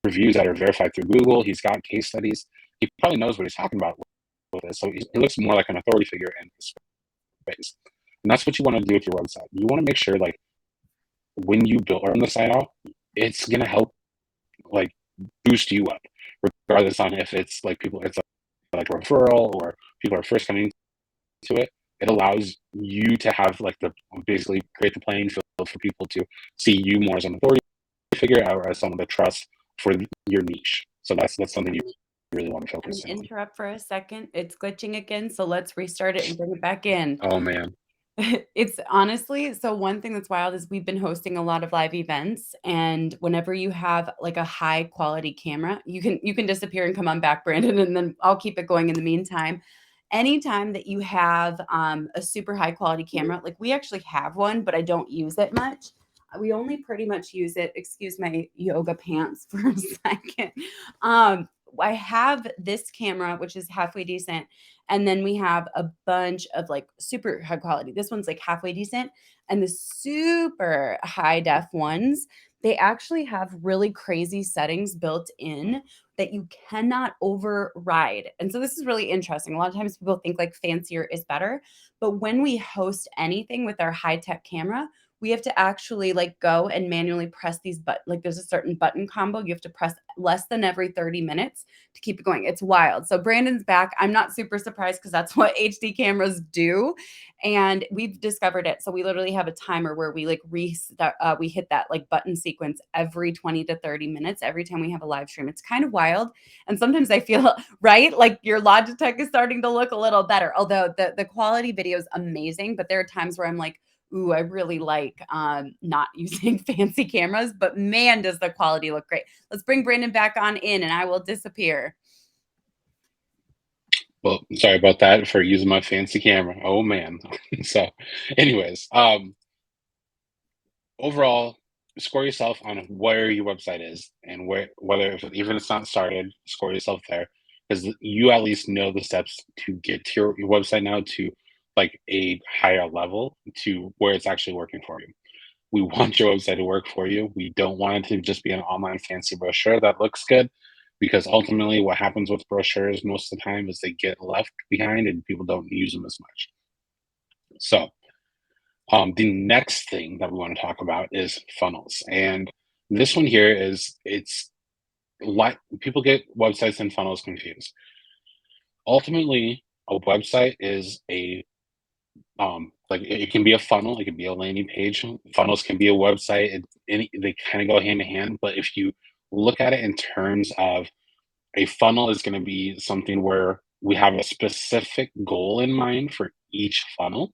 reviews that are verified through Google. He's got case studies. He probably knows what he's talking about with it. So he looks more like an authority figure in this space. And that's what you want to do with your website. You want to make sure like when you build the site out, it's going to help like boost you up, regardless on if it's like it's like a referral or people are first coming to it. It allows you to have like basically create the playing field for people to see you more as an authority figure or as someone to trust for your niche. So that's something you really want to focus on. Interrupt for a second. It's glitching again, so let's restart it and bring it back in. Oh man. It's honestly, so one thing that's wild is we've been hosting a lot of live events, and whenever you have like a high quality camera, you can disappear and come on back, Brandon, and then I'll keep it going in the meantime. Anytime that you have a super high quality camera, like we actually have one, but I don't use it much. We only pretty much use it, excuse my yoga pants for a second. I have this camera, which is halfway decent. And then we have a bunch of like super high quality. This one's like halfway decent. And the super high def ones, they actually have really crazy settings built in that you cannot override. And so this is really interesting. A lot of times people think like fancier is better. But when we host anything with our high tech camera, we have to actually like go and manually press these like there's a certain button combo you have to press less than every 30 minutes to keep it going. It's wild. So Brandon's back. I'm not super surprised because that's what HD cameras do. And we've discovered it. So we literally have a timer where we like we hit that like button sequence every 20 to 30 minutes every time we have a live stream. It's kind of wild. And sometimes I feel right like your Logitech is starting to look a little better. Although the quality video is amazing, but there are times where I'm like, ooh, I really like not using fancy cameras, but man, does the quality look great. Let's bring Brandon back on in and I will disappear. Well, sorry about that for using my fancy camera. Oh man. So anyways, overall, score yourself on where your website is and whether even if it's not started, score yourself there because you at least know the steps to get to your website now to like a higher level to where it's actually working for you. We want your website to work for you. We don't want it to just be an online fancy brochure that looks good because ultimately what happens with brochures most of the time is they get left behind and people don't use them as much. So The next thing that we want to talk about is funnels. And this one here is it's like people get websites and funnels confused. Ultimately, a website is a like it can be a funnel, it can be a landing page. Funnels can be a website. They kind of go hand in hand. But if you look at it in terms of a funnel, is going to be something where we have a specific goal in mind for each funnel.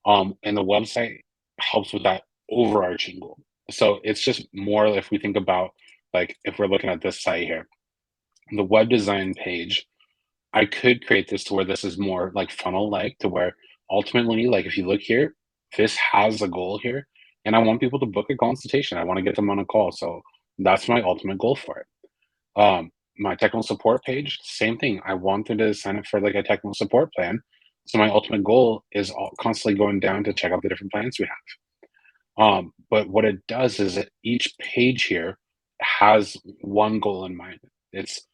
And the website helps with that overarching goal. So it's just more if we think about like if we're looking at this site here, the web design page, I could create this to where this is more like funnel like to where ultimately, like if you look here, this has a goal here, and I want people to book a consultation. I want to get them on a call. So that's my ultimate goal for it. My technical support page, same thing. I want them to sign up for like a technical support plan. So my ultimate goal is constantly going down to check out the different plans we have. But what it does is that each page here has one goal in mind. It's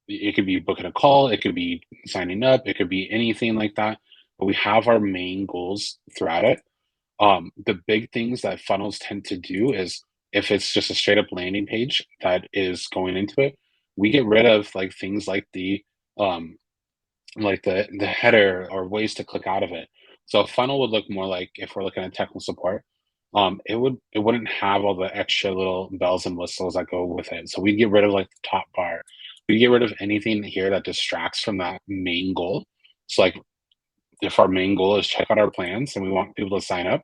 it could be booking a call, it could be signing up, it could be anything like that. But we have our main goals throughout it. The big things that funnels tend to do is if it's just a straight up landing page that is going into it, we get rid of like things um like the header or ways to click out of it. So a funnel would look more like if we're looking at technical support, it wouldn't have all the extra little bells and whistles that go with it. So we get rid of like the top bar. We get rid of anything here that distracts from that main goal. So like if our main goal is check out our plans and we want people to sign up,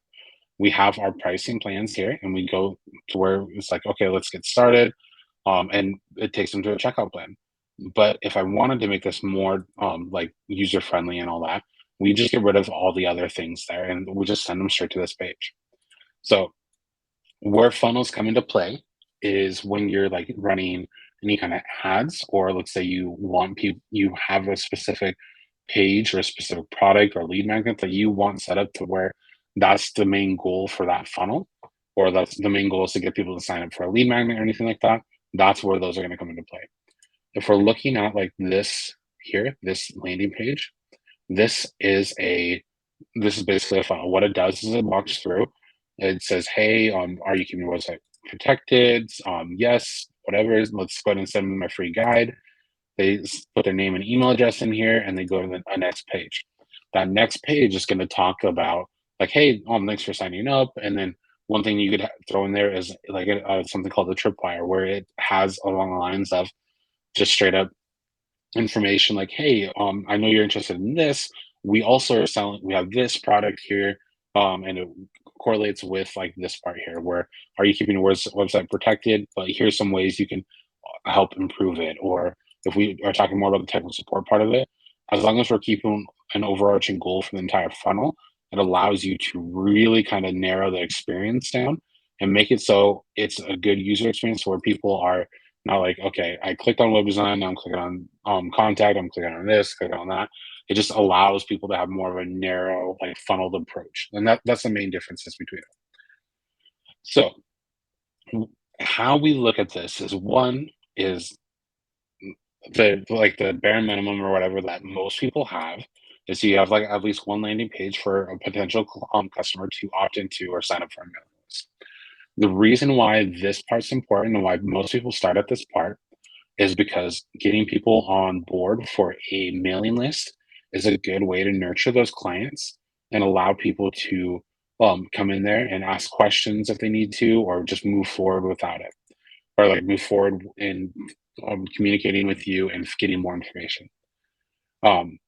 we have our pricing plans here and we go to where it's like, okay, let's get started. And it takes them to a checkout plan. But if I wanted to make this more like user friendly and all that, we just get rid of all the other things there and we just send them straight to this page. So where funnels come into play is when you're like running any kind of ads, or let's say you want people, you have a specific page or a specific product or lead magnet that you want set up to where that's the main goal for that funnel, or that's the main goal is to get people to sign up for a lead magnet or anything like that. That's where those are going to come into play. If we're looking at like this here, this landing page, this is a this is basically a funnel. What it does is it walks through. It says, "Hey, are you keeping your website protected? Yes, whatever. Let's go ahead and send them my free guide." They put their name and email address in here, and they go to the next page. That next page is going to talk about like, "Hey, thanks for signing up." And then one thing you could throw in there is like something called the Tripwire, where it has along the lines of just straight up information like, hey, I know you're interested in this. We also are selling, we have this product here, and it correlates with like this part here, where are you keeping your website protected? But here's some ways you can help improve it. Or if we are talking more about the technical support part of it, as long as we're keeping an overarching goal for the entire funnel, it allows you to really kind of narrow the experience down and make it so it's a good user experience where people are not like, okay, I clicked on web design, now I'm clicking on contact, I'm clicking on this, clicking on that. It just allows people to have more of a narrow, like funneled approach. And that's the main differences between it. So how we look at this is one is the like the bare minimum or whatever that most people have is you have like at least one landing page for a potential customer to opt into or sign up for a mailing list. The reason why this part's important and why most people start at this part is because getting people on board for a mailing list is a good way to nurture those clients and allow people to come in there and ask questions if they need to, or just move forward without it, or like move forward in communicating with you and getting more information. Um,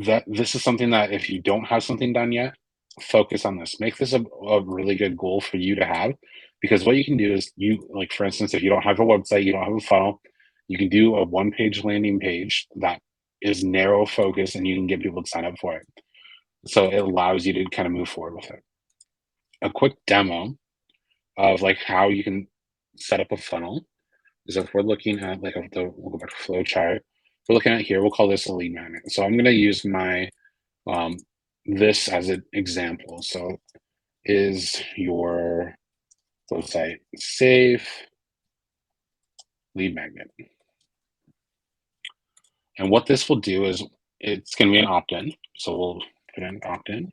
that this is something that if you don't have something done yet, focus on this. Make this a really good goal for you to have, because what you can do is you like, for instance, if you don't have a website, you don't have a funnel, you can do a one-page landing page that is narrow focus and you can get people to sign up for it. So it allows you to kind of move forward with it. A quick demo of like how you can set up a funnel is if we're looking at like we'll go back to flow chart. We're looking at here, we'll call this a lead magnet. So I'm going to use my um, this as an example. So is your website safe? Lead magnet. And what this will do is it's going to be an opt-in. So we'll put in opt-in.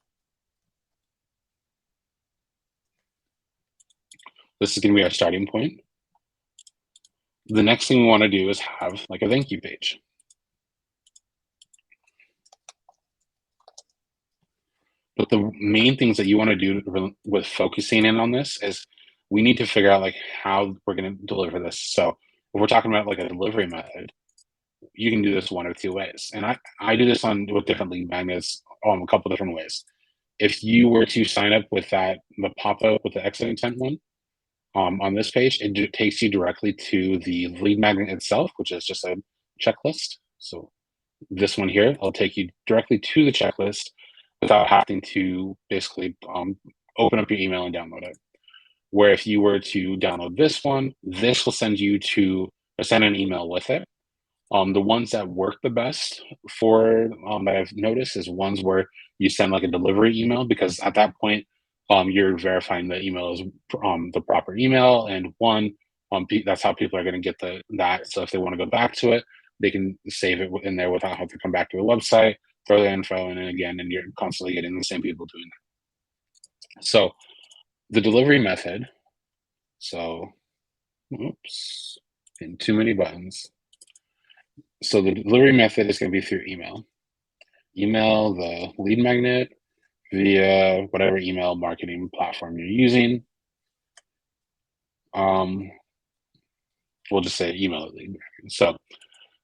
This is going to be our starting point. The next thing we want to do is have like a thank you page. But the main things that you want to do with focusing in on this is we need to figure out like how we're going to deliver this. So if we're talking about like a delivery method, you can do this one of two ways. And I do this on with different lead magnets a couple different ways. If you were to sign up with the pop-up with the exit intent one on this page, it takes you directly to the lead magnet itself, which is just a checklist. So this one here, I'll take you directly to the checklist without having to basically open up your email and download it. Where if you were to download this one, this will send you to or send an email with it. The ones that work the best for that I've noticed is ones where you send like a delivery email, because at that point, you're verifying the email is the proper email, and that's how people are going to get that. So if they want to go back to it, they can save it in there without having to come back to a website, throw the info in again, and you're constantly getting the same people doing that. So the delivery method. So, oops, hitting too many buttons. So the delivery method is going to be through email. Email the lead magnet via whatever email marketing platform you're using. We'll just say email the lead magnet. So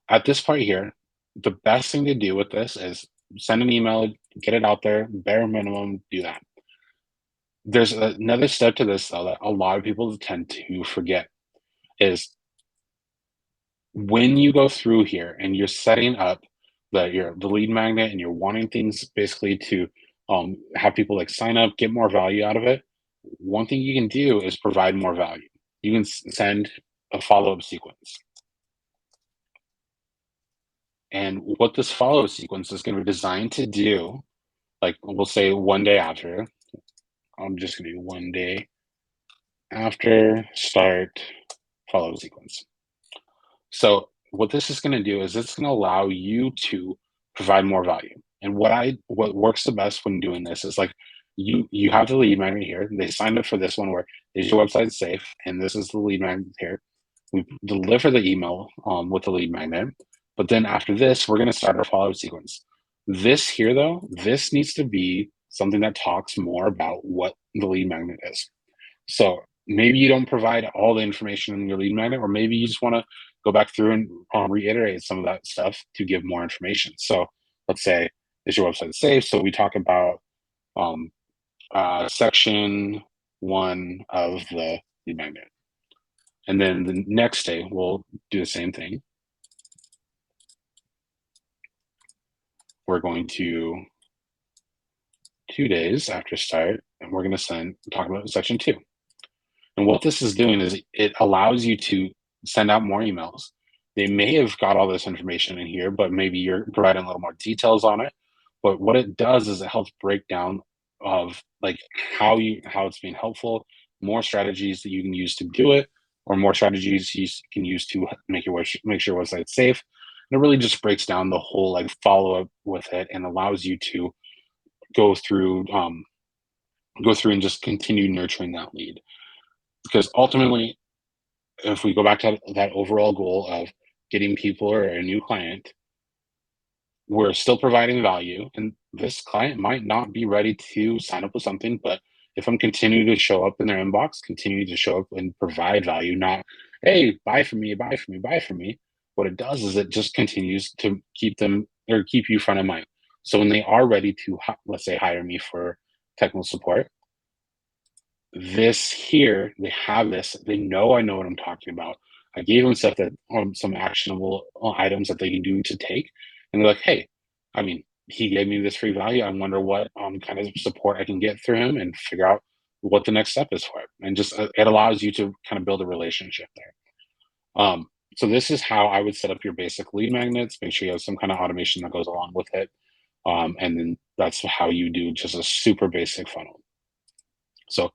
at this part here, the best thing to do with this is send an email, get it out there, bare minimum, do that. There's another step to this though that a lot of people tend to forget is when you go through here and you're setting up the lead magnet and you're wanting things basically to have people like sign up, get more value out of it. One thing you can do is provide more value. You can send a follow-up sequence. And what this follow-up sequence is going to be designed to do, like we'll say one day after, I'm just going to do one day after start follow-up sequence. So what this is going to do is it's going to allow you to provide more value. And what works the best when doing this is like you have the lead magnet here. They signed up for this one where is your website safe? And this is the lead magnet here. We deliver the email with the lead magnet. But then after this, we're going to start our follow-up sequence. This here, though, this needs to be something that talks more about what the lead magnet is. So maybe you don't provide all the information in your lead magnet, or maybe you just want to go back through and reiterate some of that stuff to give more information. So let's say, is your website safe? So we talk about section 1 of the lead magnet. And then the next day, we'll do the same thing. We're going to 2 days after start, and we're going to talk about section 2. And what this is doing is it allows you to send out more emails. They may have got all this information in here, but maybe you're providing a little more details on it. But what it does is it helps break down of like how it's being helpful, more strategies that you can use to do it, or more strategies you can use to make your website safe. And it really just breaks down the whole like follow up with it and allows you to go through and just continue nurturing that lead. Because ultimately, if we go back to that overall goal of getting people or a new client, we're still providing value. And this client might not be ready to sign up with something, but if I'm continuing to show up in their inbox, continue to show up and provide value, not, hey, buy from me, buy from me, buy from me. What it does is it just continues to keep you front of mind. So when they are ready to, let's say, hire me for technical support, this here, they have this, they know I know what I'm talking about. I gave them stuff that some actionable items that they can do to take. And they're like, hey, I mean, he gave me this free value. I wonder what kind of support I can get through him and figure out what the next step is for it. And just it allows you to kind of build a relationship there. So this is how I would set up your basic lead magnets. Make sure you have some kind of automation that goes along with it. And then that's how you do just a super basic funnel. So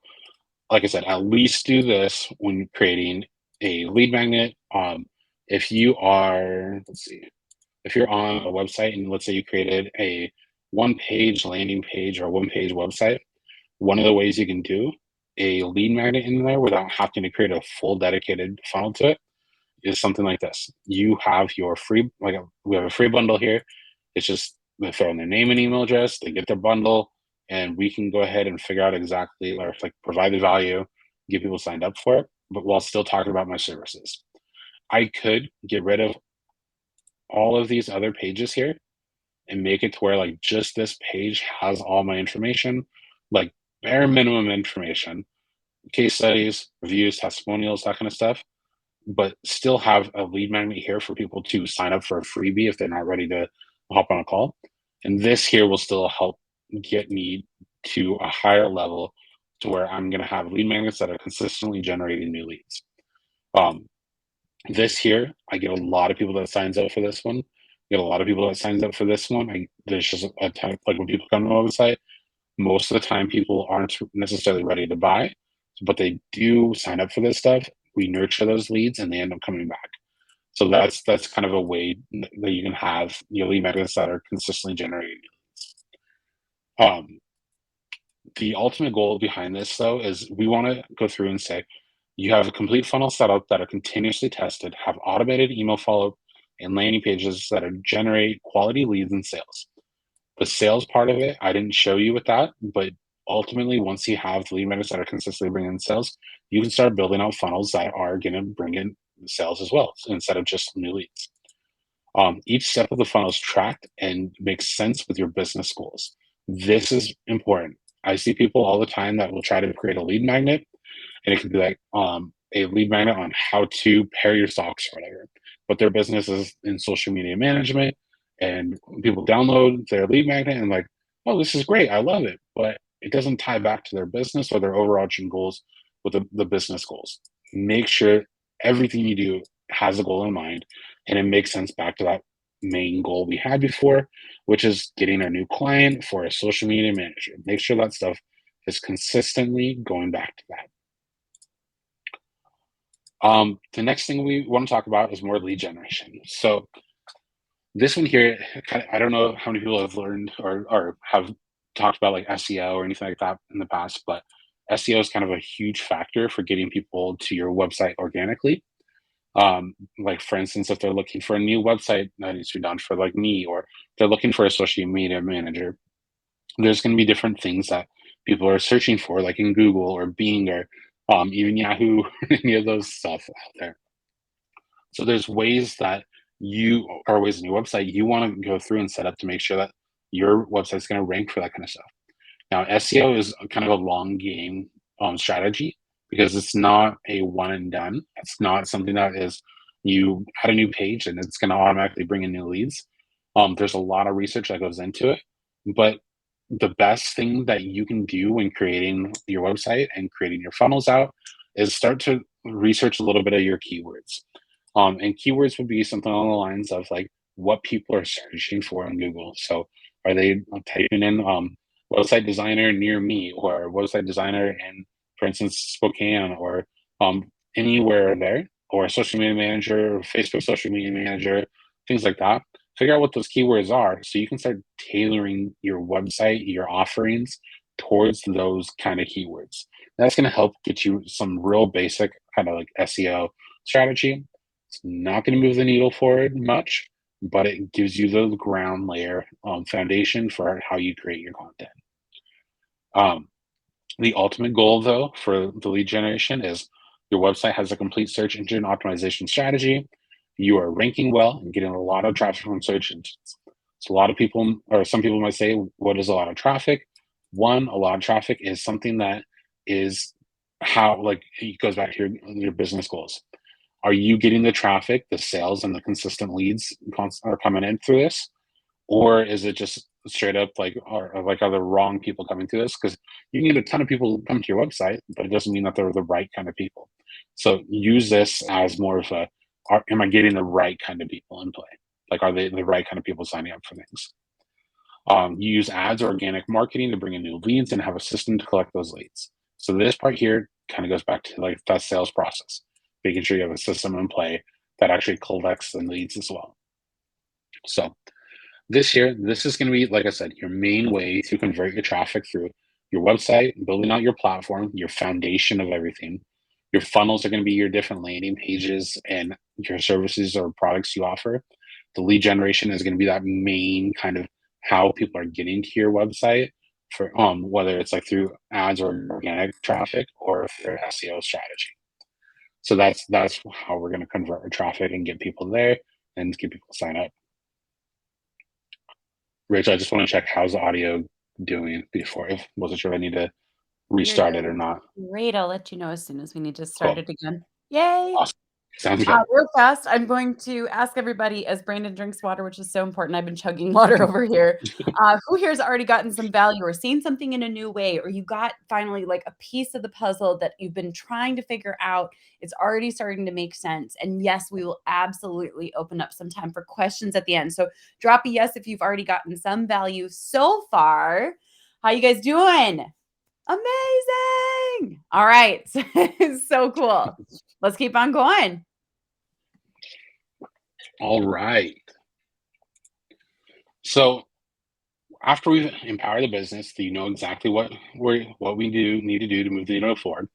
like I said, at least do this when creating a lead magnet. If you are, if you're on a website and let's say you created a one-page landing page or one-page website, one of the ways you can do a lead magnet in there without having to create a full dedicated funnel to it is something like this. You have your free, we have a free bundle here. It's just they throw in their name and email address, they get their bundle, and we can go ahead and figure out exactly, or like provide the value, get people signed up for it, but while still talking about my services. I could get rid of all of these other pages here and make it to where like just this page has all my information, like bare minimum information, case studies, reviews, testimonials, that kind of stuff, but still have a lead magnet here for people to sign up for a freebie if they're not ready to hop on a call. And this here will still help get me to a higher level to where I'm going to have lead magnets that are consistently generating new leads. This here, I get a lot of people that signs up for this one. Get a lot of people that signs up for this one. There's just a ton, like when people come to my website, most of the time people aren't necessarily ready to buy, but they do sign up for this stuff. We nurture those leads and they end up coming back. So that's kind of a way that you can have your lead magnets that are consistently generating leads. The ultimate goal behind this though is we want to go through and say, you have a complete funnel setup that are continuously tested, have automated email follow-up and landing pages that are generate quality leads and sales. The sales part of it, I didn't show you with that, but ultimately, once you have the lead magnets that are consistently bringing in sales, you can start building out funnels that are going to bring in sales as well, instead of just new leads. Each step of the funnel is tracked and makes sense with your business goals. This is important. I see people all the time that will try to create a lead magnet, and it could be like a lead magnet on how to pair your stocks or whatever. But their business is in social media management, and people download their lead magnet and like, oh, this is great, I love it, but it doesn't tie back to their business or their overarching goals with the business goals. Make sure everything you do has a goal in mind, and it makes sense back to that main goal we had before, which is getting a new client for a social media manager. Make sure that stuff is consistently going back to that. The next thing we want to talk about is more lead generation. So this one here, I don't know how many people have learned or have talked about like SEO or anything like that in the past, but SEO is kind of a huge factor for getting people to your website organically. Like for instance, if they're looking for a new website that needs to be done for like me, or they're looking for a social media manager, there's going to be different things that people are searching for, like in Google or Bing or even Yahoo, any of those stuff out there. So there's ways that ways in your website you want to go through and set up to make sure that your website's going to rank for that kind of stuff. Now, SEO is kind of a long game strategy because it's not a one and done. It's not something that is you add a new page and it's going to automatically bring in new leads. There's a lot of research that goes into it, but the best thing that you can do when creating your website and creating your funnels out is start to research a little bit of your keywords. And keywords would be something along the lines of like what people are searching for in Google. So are they typing in website designer near me, or website designer in, for instance, Spokane, or anywhere there, or social media manager, or Facebook social media manager, things like that. Figure out what those keywords are so you can start tailoring your website, your offerings towards those kind of keywords. That's going to help get you some real basic kind of like SEO strategy. It's not going to move the needle forward much, but it gives you the ground layer foundation for how you create your content. The ultimate goal, though, for the lead generation is your website has a complete search engine optimization strategy. You are ranking well and getting a lot of traffic from search engines. So a lot of people, or some people might say, what is a lot of traffic? One, a lot of traffic is something that is how, like, it goes back to your business goals. Are you getting the traffic, the sales, and the consistent leads are coming in through this? Or is it just straight up like, are the wrong people coming to this? Because you can get a ton of people come to your website, but it doesn't mean that they're the right kind of people. So use this as more of am I getting the right kind of people in play? Like, are they the right kind of people signing up for things? You use ads or organic marketing to bring in new leads and have a system to collect those leads. So this part here kind of goes back to like that sales process, making sure you have a system in play that actually collects the leads as well. So this is going to be, like I said, your main way to convert your traffic through your website, building out your platform, your foundation of everything. Your funnels are going to be your different landing pages and your services or products you offer. The lead generation is going to be that main kind of how people are getting to your website for whether it's like through ads or organic traffic or through SEO strategy. So that's how we're going to convert our traffic and get people there and get people to sign up. Rich, I just want to check how's the audio doing before. If wasn't sure if I need to You're restart it or doing not. great. I'll let you know as soon as we need to start Cool. it again. Yay! Awesome. Sounds good. Real fast, I'm going to ask everybody as Brandon drinks water, which is so important. I've been chugging water over here. Who here has already gotten some value or seen something in a new way, or you got finally like a piece of the puzzle that you've been trying to figure out? It's already starting to make sense. And yes, we will absolutely open up some time for questions at the end. So drop a yes if you've already gotten some value so far. How you guys doing? Amazing. All right. So cool. Let's keep on going. All right. So after we've empowered the business, you know exactly what we do need to do to move the needle forward.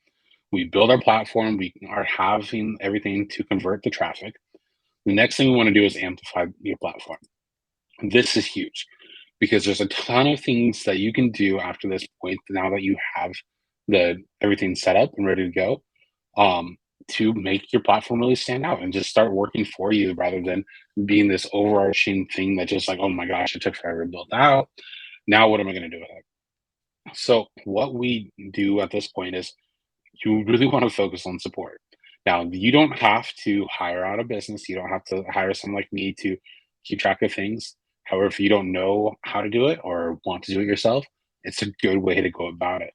We build our platform. We are having everything to convert the traffic. The next thing we want to do is amplify your platform. This is huge because there's a ton of things that you can do after this point. Now that you have the everything set up and ready to go, um, to make your platform really stand out and just start working for you rather than being this overarching thing that just like, oh my gosh, it took forever to build out. Now what am I going to do with it? So what we do at this point is you really want to focus on support. Now, you don't have to hire out a business. You don't have to hire someone like me to keep track of things. However, if you don't know how to do it or want to do it yourself, it's a good way to go about it.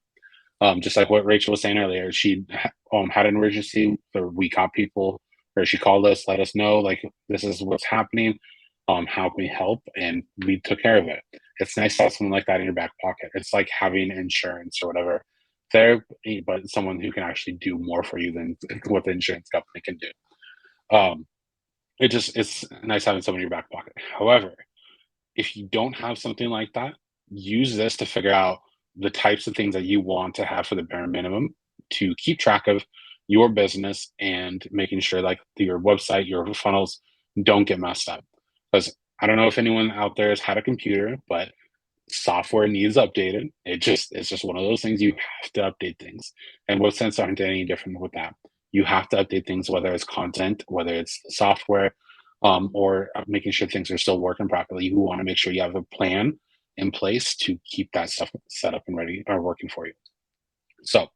Just like what Rachel was saying earlier, she had an emergency, or we got people, or she called us, let us know, like, this is what's happening. How can we help? And we took care of it. It's nice to have someone like that in your back pocket. It's like having insurance or whatever there, but someone who can actually do more for you than what the insurance company can do. It's nice having someone in your back pocket. However, if you don't have something like that, use this to figure out the types of things that you want to have for the bare minimum to keep track of your business and making sure like your website, your funnels don't get messed up. Because I don't know if anyone out there has had a computer, but software needs updated. It's just one of those things you have to update things. And websites aren't any different with that. You have to update things, whether it's content, whether it's software, or making sure things are still working properly. You want to make sure you have a plan in place to keep that stuff set up and ready or working for you. So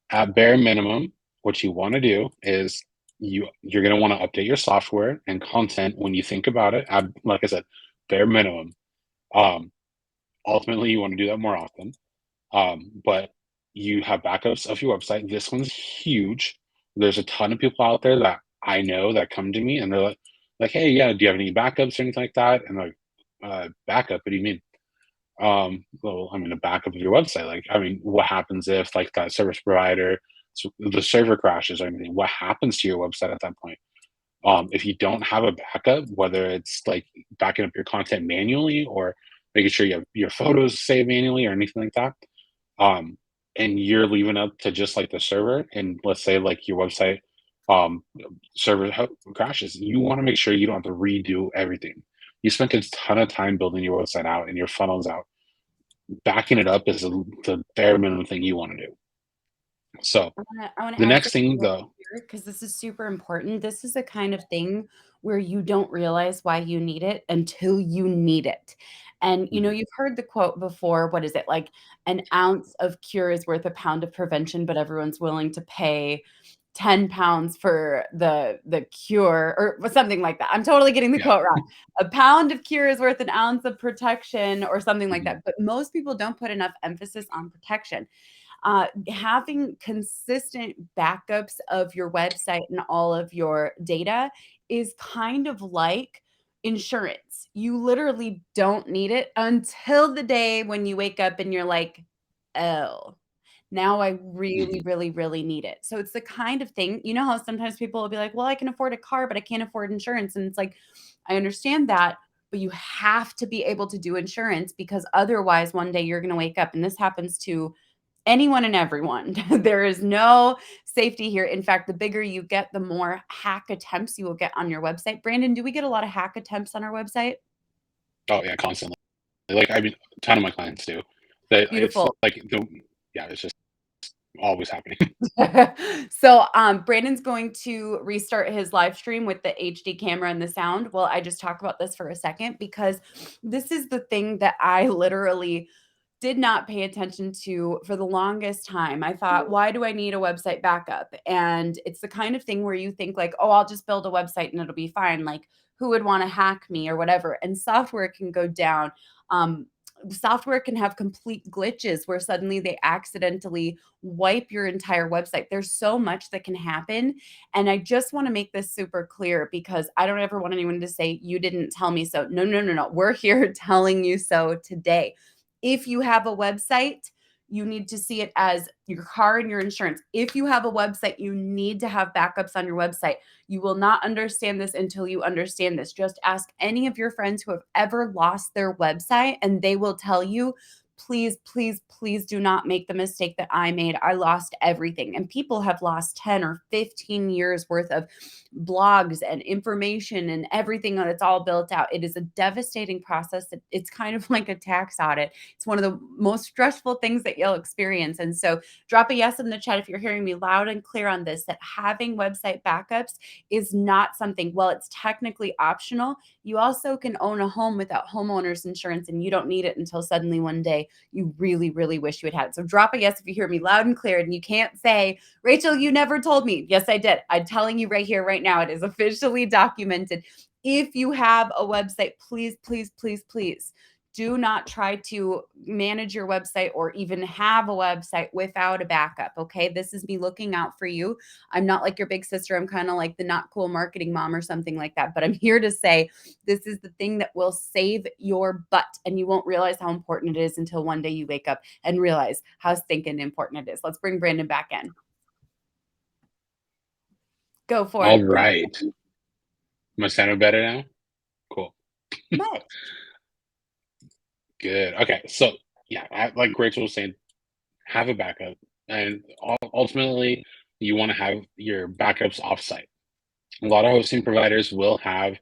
at bare minimum, what you want to do is you're going to want to update your software and content when you think about it. Like I said, bare minimum. Um, Ultimately, you want to do that more often. But you have backups of your website. This one's huge. There's a ton of people out there that I know that come to me and they're like, hey, yeah, do you have any backups or anything like that? And like, backup? What do you mean? Well, I mean, a backup of your website. Like, I mean, what happens if like that service provider, so the server crashes or anything? What happens to your website at that point? If you don't have a backup, whether it's like backing up your content manually or making sure you have your photos saved manually or anything like that, um, and you're leaving up to just like the server, and let's say like your website um, server crashes, you want to make sure you don't have to redo everything. You spent a ton of time building your website out and your funnels out. Backing it up is the bare minimum thing you want to do. So I want to the add next something thing though, here because this is super important. This is the kind of thing where you don't realize why you need it until you need it. And you know, mhm, you've heard the quote before, what is it? Like an ounce of cure is worth a pound of prevention, but everyone's willing to pay 10 pounds for the cure or something like that. I'm totally getting the yeah, quote wrong. A pound of cure is worth an ounce of protection or something like mhm, that. But most people don't put enough emphasis on protection. Having consistent backups of your website and all of your data is kind of like insurance. You literally don't need it until the day when you wake up and you're like, oh, now I really, mhm, really, really need it. So it's the kind of thing, you know how sometimes people will be like, well, I can afford a car, but I can't afford insurance. And it's like, I understand that. but you have to be able to do insurance, because otherwise one day you're going to wake up, and this happens to anyone and everyone. There is no safety here. In fact, the bigger you get, the more hack attempts you will get on your website. Brandon, do we get a lot of hack attempts on our website? Oh yeah, constantly. Like, I mean, a ton of my clients do. That it's Beautiful. like yeah, it's just always happening. So, Brandon's going to restart his live stream with the HD camera and the sound. Well, I just talk about this for a second, because this is the thing that I literally did not pay attention to for the longest time. I thought, why do I need a website backup? And it's the kind of thing where you think like, oh, I'll just build a website and it'll be fine. Like, who would want to hack me or whatever? And software can go down. Software can have complete glitches where suddenly they accidentally wipe your entire website. There's so much that can happen. And I just want to make this super clear, because I don't ever want anyone to say, you didn't tell me so. No, no, no, no. We're here telling you so today. If you have a website, you need to see it as your car and your insurance. If you have a website, you need to have backups on your website. You will not understand this until you understand this. Just ask any of your friends who have ever lost their website, and they will tell you, please, please, please do not make the mistake that I made. I lost everything. And people have lost 10 or 15 years worth of blogs and information and everything that's all built out. It is a devastating process. It's kind of like a tax audit. It's one of the most stressful things that you'll experience. And so drop a yes in the chat if you're hearing me loud and clear on this, that having website backups is not something, well, it's technically optional. You also can own a home without homeowners insurance, and you don't need it until suddenly one day you really, really wish you had had it. So drop a yes if you hear me loud and clear, and you can't say, Rachel, you never told me. Yes, I did. I'm telling you right here, right now. It is officially documented. If you have a website, please, please, please, please do not try to manage your website or even have a website without a backup. Okay. This is me looking out for you. I'm not like your big sister. I'm kind of like the not cool marketing mom or something like that. But I'm here to say this is the thing that will save your butt. And you won't realize how important it is until one day you wake up and realize how stinking important it is. Let's bring Brandon back in. Go for All it. right. Am I sounding better now? Cool. But Good. Okay. So yeah, like Rachel was saying, have a backup, and ultimately, you want to have your backups offsite. A lot of hosting providers will have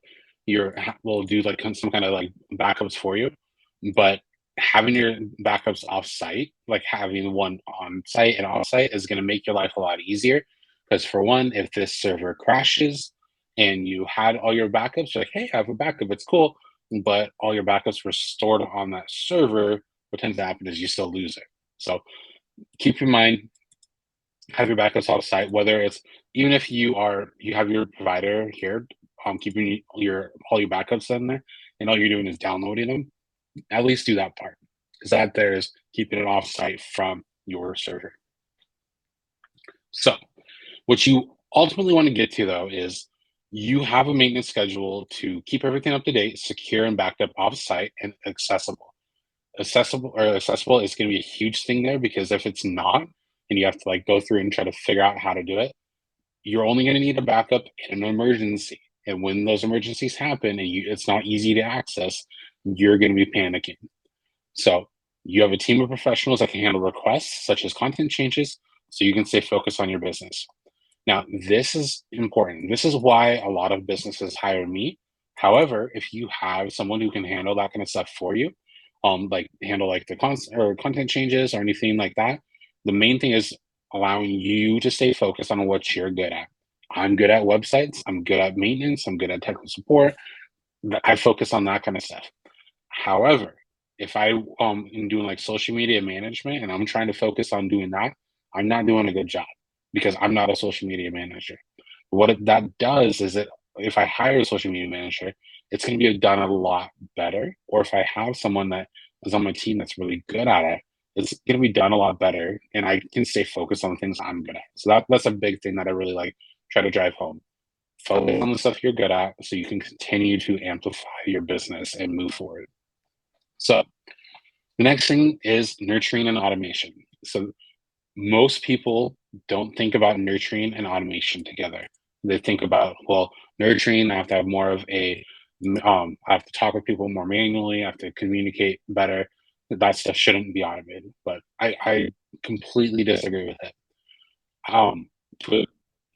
will do like some kind of like backups for you, but having your backups offsite, like having one on site and offsite, is going to make your life a lot easier. Because for one, if this server crashes and you had all your backups, you're like, hey, I have a backup, it's cool, but all your backups were stored on that server, what tends to happen is you still lose it. So keep in mind, have your backups off site, whether it's, even if you have your provider here, keeping your all your backups in there, and all you're doing is downloading them. At least do that part, because that there is keeping it off site from your server. So what you ultimately want to get to, though, is you have a maintenance schedule to keep everything up to date, secure, and backed up off site and accessible. Accessible is going to be a huge thing there, because if it's not, and you have to like go through and try to figure out how to do it, you're only going to need a backup in an emergency. And when those emergencies happen and it's not easy to access, you're going to be panicking. So you have a team of professionals that can handle requests such as content changes, so you can stay focused on your business. Now, this is important. This is why a lot of businesses hire me. However, if you have someone who can handle that kind of stuff for you, like handle like the content changes or anything like that, the main thing is allowing you to stay focused on what you're good at. I'm good at websites. I'm good at maintenance. I'm good at technical support. I focus on that kind of stuff. However, if I am doing like social media management and I'm trying to focus on doing that, I'm not doing a good job, because I'm not a social media manager. That does is that if I hire a social media manager, it's going to be done a lot better. Or if I have someone that is on my team that's really good at it, it's going to be done a lot better, and I can stay focused on things I'm good at. So that's a big thing that I really like try to drive home. Focus on the stuff you're good at, so you can continue to amplify your business and move forward. So the next thing is nurturing and automation. So most people don't think about nurturing and automation together. They think about, well, nurturing, I have to have more of a I have to talk with people more manually. I have to communicate better. That stuff shouldn't be automated. But I completely disagree with it. To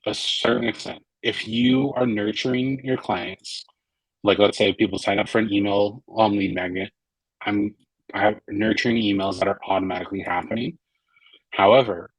a certain extent, if you are nurturing your clients, like let's say people sign up for an email lead magnet, I'm I have nurturing emails that are automatically happening. However,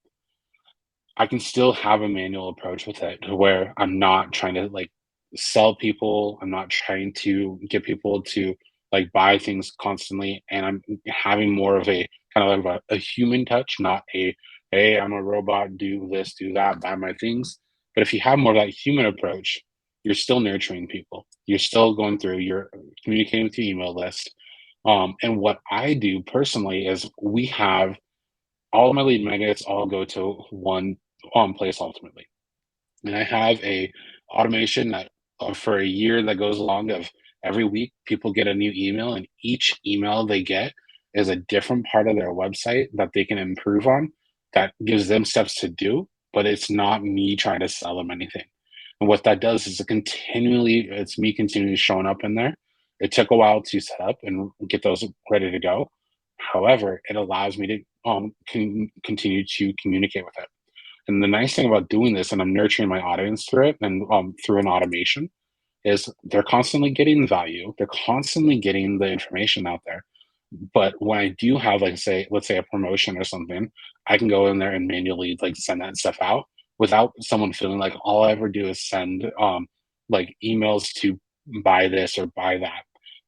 I can still have a manual approach with it to where I'm not trying to like sell people. I'm not trying to get people to like buy things constantly. And I'm having more of a kind of like a human touch, not a, hey, I'm a robot, do this, do that, buy my things. But if you have more of that human approach, you're still nurturing people. You're still going through, you're communicating with your email list. And what I do personally is we have all of my lead magnets all go to one place ultimately. And I have a automation that for a year that goes along of every week people get a new email, and each email they get is a different part of their website that they can improve on, that gives them steps to do, but it's not me trying to sell them anything. And what that does is it's me continually showing up in there. It took a while to set up and get those ready to go. However, it allows me to continue to communicate with it. And the nice thing about doing this, and I'm nurturing my audience through it and through an automation, is they're constantly getting value. They're constantly getting the information out there. But when I do have, like, say, let's say a promotion or something, I can go in there and manually like send that stuff out without someone feeling like all I ever do is send like emails to buy this or buy that.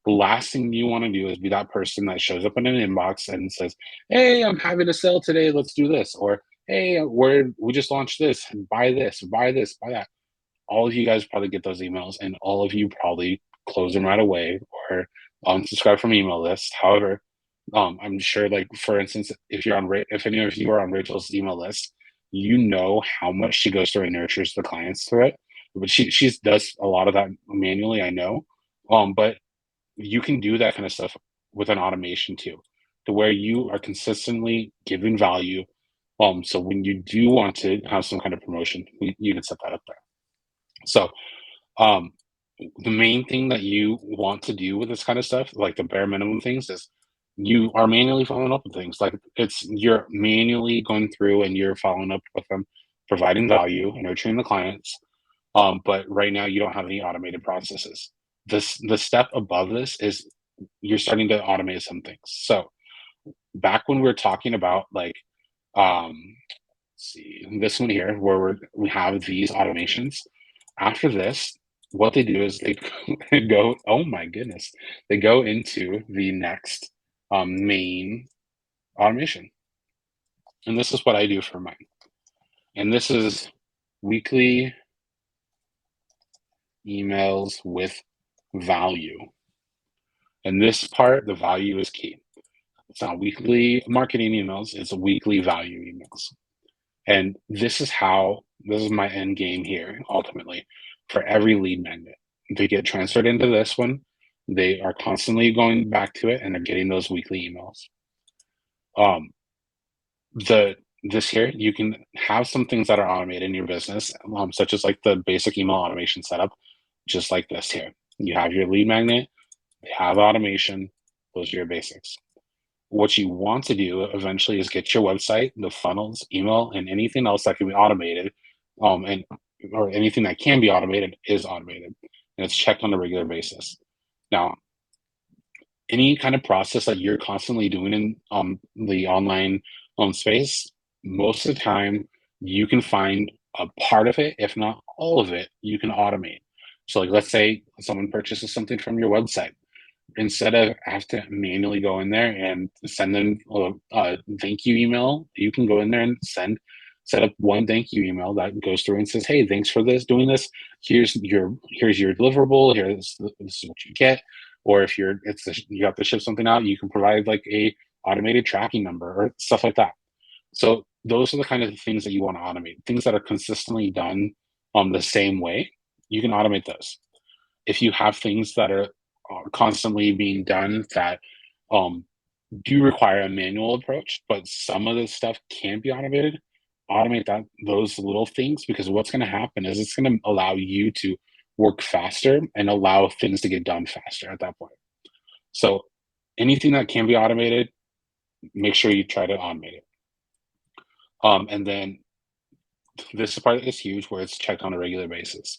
The last thing you want to do is be that person that shows up in an inbox and says, "Hey, I'm having a sale today. Let's do this," or "Hey, we just launched this. Buy this, buy that." All of you guys probably get those emails, and all of you probably close them right away or unsubscribe from email list. However, I'm sure, like for instance, if any of you are on Rachel's email list, you know how much she goes through and nurtures the clients through it. But she does a lot of that manually, I know. But you can do that kind of stuff with an automation too, to where you are consistently giving value. So when you do want to have some kind of promotion, you can set that up there. So um, the main thing that you want to do with this kind of stuff, like the bare minimum things, is you are manually following up with things. Like you're manually going through and you're following up with them, providing value, nurturing the clients. But right now you don't have any automated processes. The step above this is you're starting to automate some things. So back when we were talking about like um let's see this one here where we have these automations. After this, what they do is they go, oh my goodness, they go into the next main automation. And this is what I do for mine. And this is weekly emails with value. And this part, the value is key. It's not weekly marketing emails, it's weekly value emails. And this is my end game here, ultimately, for every lead magnet. They get transferred into this one. They are constantly going back to it and they're getting those weekly emails. Um, the this here, you can have some things that are automated in your business, such as like the basic email automation setup, just like this here. You have your lead magnet, they have automation, those are your basics. What you want to do eventually is get your website, the funnels, email, and anything else that can be automated, and or anything that can be automated is automated, and it's checked on a regular basis. Now, any kind of process that you're constantly doing in the online space, most of the time you can find a part of it, if not all of it, you can automate. So, like, let's say someone purchases something from your website, instead of have to manually go in there and send them a thank you email, you can go in there and set up one thank you email that goes through and says, "Hey, thanks for doing this. Here's your deliverable. This is what you get." Or if you have to ship something out, you can provide like a automated tracking number or stuff like that. So those are the kind of things that you want to automate. Things that are consistently done the same way, you can automate those. If you have things that are constantly being done that um, do require a manual approach, but some of this stuff can be automated, automate those little things, because what's going to happen is it's going to allow you to work faster and allow things to get done faster at that point. So anything that can be automated, make sure you try to automate it. And then this part is huge where it's checked on a regular basis.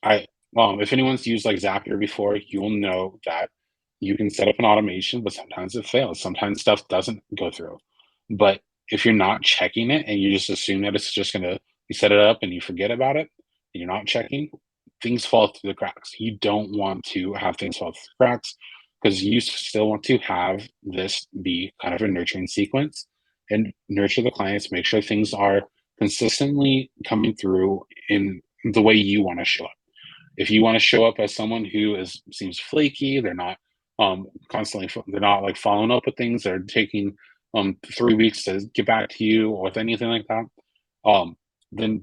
I if anyone's used like Zapier before, you'll know that you can set up an automation, but sometimes it fails. Sometimes stuff doesn't go through. But if you're not checking it and you just assume that it's just gonna you set it up and you forget about it, and you're not checking, things fall through the cracks. You don't want to have things fall through the cracks because you still want to have this be kind of a nurturing sequence and nurture the clients, make sure things are consistently coming through in the way you want to show up. If you want to show up as someone who is seems flaky, they're not constantly they're not like following up with things, they're taking 3 weeks to get back to you or with anything like that, um then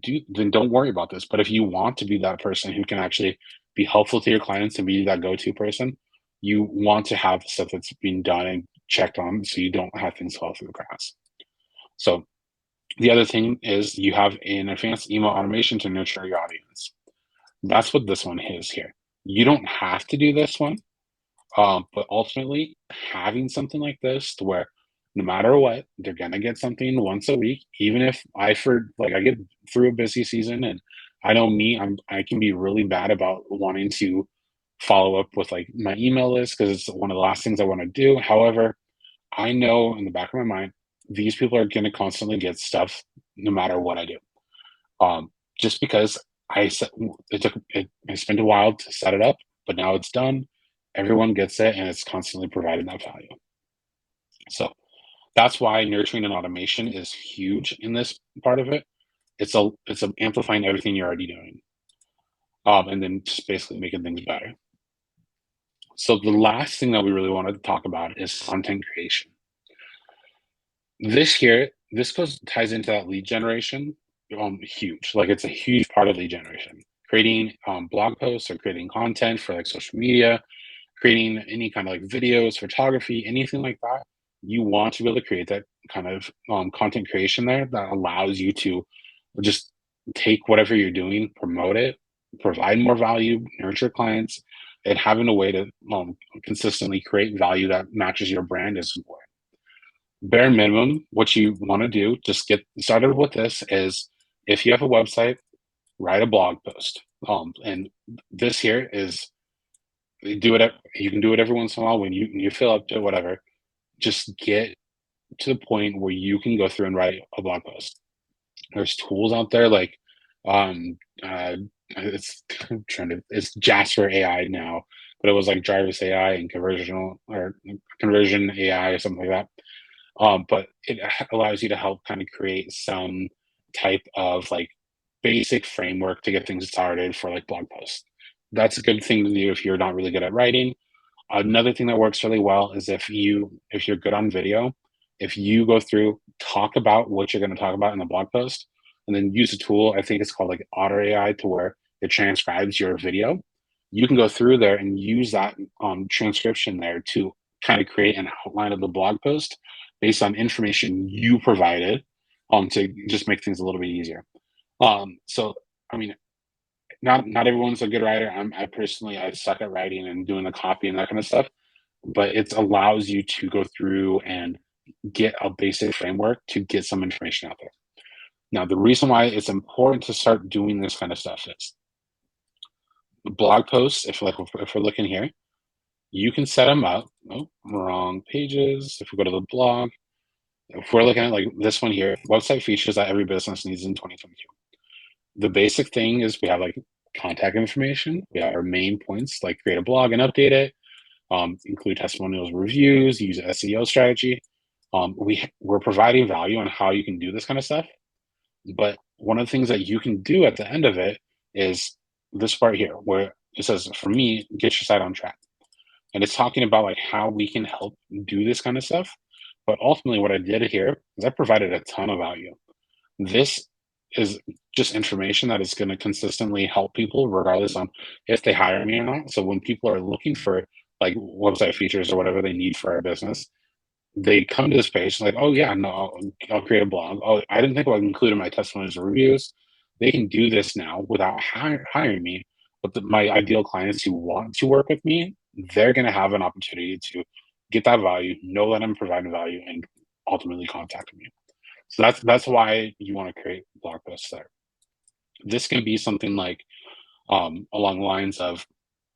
don't worry about this. But if you want to be that person who can actually be helpful to your clients and be that go-to person, you want to have stuff that's being done and checked on so you don't have things fall through the cracks. So the other thing is you have an advanced email automation to nurture your audience. That's what this one is here. You don't have to do this one, but ultimately, having something like this to where no matter what, they're gonna get something once a week, even if I get through a busy season and I know me, I can be really bad about wanting to follow up with like my email list because it's one of the last things I want to do. However, I know in the back of my mind, these people are gonna constantly get stuff no matter what I do. Just because I spent a while to set it up, but now it's done. Everyone gets it, and it's constantly providing that value. So that's why nurturing and automation is huge in this part of it. It's amplifying everything you're already doing, and then just basically making things better. So the last thing that we really wanted to talk about is content creation. This goes ties into that lead generation. Huge. Like it's a huge part of lead generation. Creating blog posts or creating content for like social media, creating any kind of like videos, photography, anything like that. You want to be able to create that kind of content creation there that allows you to just take whatever you're doing, promote it, provide more value, nurture clients, and having a way to consistently create value that matches your brand is important. Bare minimum, what you want to do, just get started with this is if you have a website, write a blog post. And this here is you can do it every once in a while when you feel up to it, whatever. Just get to the point where you can go through and write a blog post. There's tools out there like it's Jasper AI now, but it was like Jarvis AI and conversion AI or something like that. But it allows you to help kind of create some type of like basic framework to get things started for like blog posts. That's a good thing to do if you're not really good at writing. Another thing that works really well is if you're good on video, if you go through, talk about what you're going to talk about in the blog post, and then use a tool. I think it's called like Otter AI to where it transcribes your video. You can go through there and use that transcription there to kind of create an outline of the blog post based on information you provided to just make things a little bit easier. So I mean, not everyone's a good writer. I personally I suck at writing and doing the copy and that kind of stuff, but it allows you to go through and get a basic framework to get some information out there. Now, the reason why it's important to start doing this kind of stuff is blog posts. If we're looking here, you can set them up. Oh, wrong pages. If we go to the blog, if we're looking at like this one here, website features that every business needs in 2022. The basic thing is we have like contact information. We have our main points like create a blog and update it, include testimonials, reviews, use SEO strategy. We're providing value on how you can do this kind of stuff. But one of the things that you can do at the end of it is this part here where it says, for me, get your site on track. And it's talking about like how we can help do this kind of stuff. But ultimately what I did here is I provided a ton of value. This is just information that is going to consistently help people regardless on if they hire me or not. So when people are looking for like website features or whatever they need for our business, they come to this page like, oh yeah, no, I'll create a blog. Oh, I didn't think about including my testimonials or reviews. They can do this now without hiring me. but my ideal clients who want to work with me, they're going to have an opportunity to get that value, know that I'm providing value, and ultimately contact me. So that's why you want to create blog posts there. This can be something like along the lines of,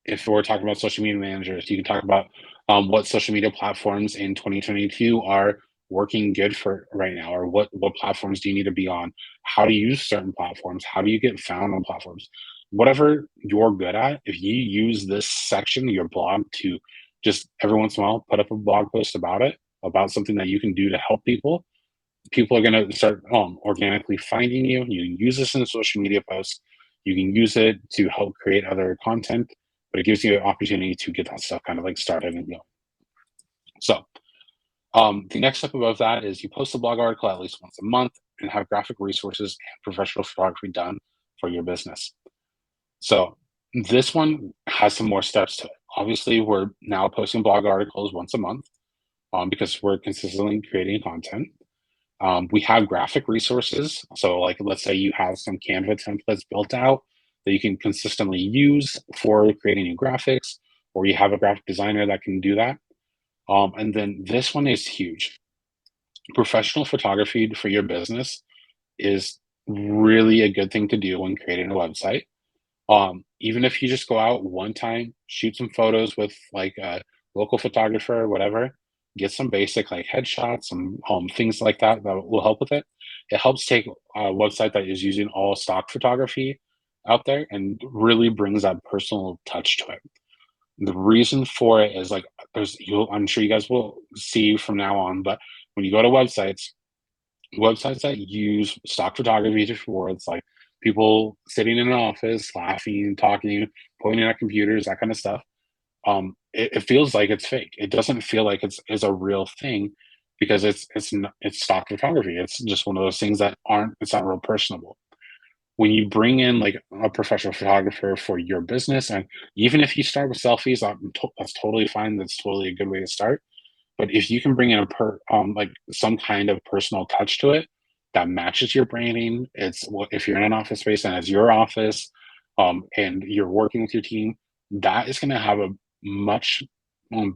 if we're talking about social media managers, you can talk about what social media platforms in 2022 are working good for right now, or what platforms do you need to be on? How to use certain platforms? How do you get found on platforms? Whatever you're good at, if you use this section of your blog to just every once in a while put up a blog post about it, about something that you can do to help people, people are going to start organically finding you. You can use this in social media posts. You can use it to help create other content, but it gives you an opportunity to get that stuff kind of like started and going. So the next step above that is you post a blog article at least once a month and have graphic resources and professional photography done for your business. So this one has some more steps to it. Obviously, we're now posting blog articles once a month because we're consistently creating content. We have graphic resources. So like, let's say you have some Canva templates built out that you can consistently use for creating new graphics, or you have a graphic designer that can do that. And then this one is huge. Professional photography for your business is really a good thing to do when creating a website. Even if you just go out one time, shoot some photos with like a local photographer or whatever, get some basic like headshots, some things like that that will help with it. It helps take a website that is using all stock photography out there and really brings that personal touch to it. The reason for it is like I'm sure you guys will see from now on, but when you go to websites that use stock photography for it's like people sitting in an office, laughing, talking, pointing at computers, that kind of stuff. It feels like it's fake. It doesn't feel like it's a real thing because it's stock photography. It's just one of those things that it's not real personable. When you bring in like a professional photographer for your business, and even if you start with selfies, that's totally fine. That's totally a good way to start. But if you can bring in like some kind of personal touch to it that matches your branding, if you're in an office space and it's your office, and you're working with your team, that is going to have a much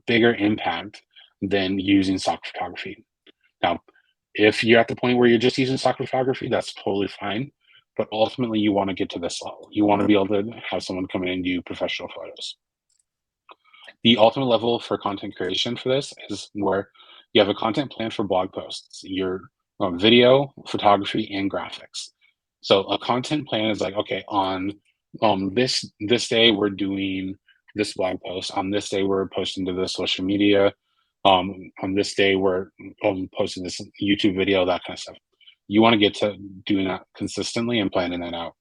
bigger impact than using stock photography. Now, if you're at the point where you're just using stock photography, that's totally fine. But ultimately, you want to get to this level. You want to be able to have someone come in and do professional photos. The ultimate level for content creation for this is where you have a content plan for blog posts, your video, photography, and graphics. So a content plan is like, okay, on this day we're doing this blog post. On this day we're posting to this social media. On this day we're posting this YouTube video, that kind of stuff. You want to get to doing that consistently and planning that out.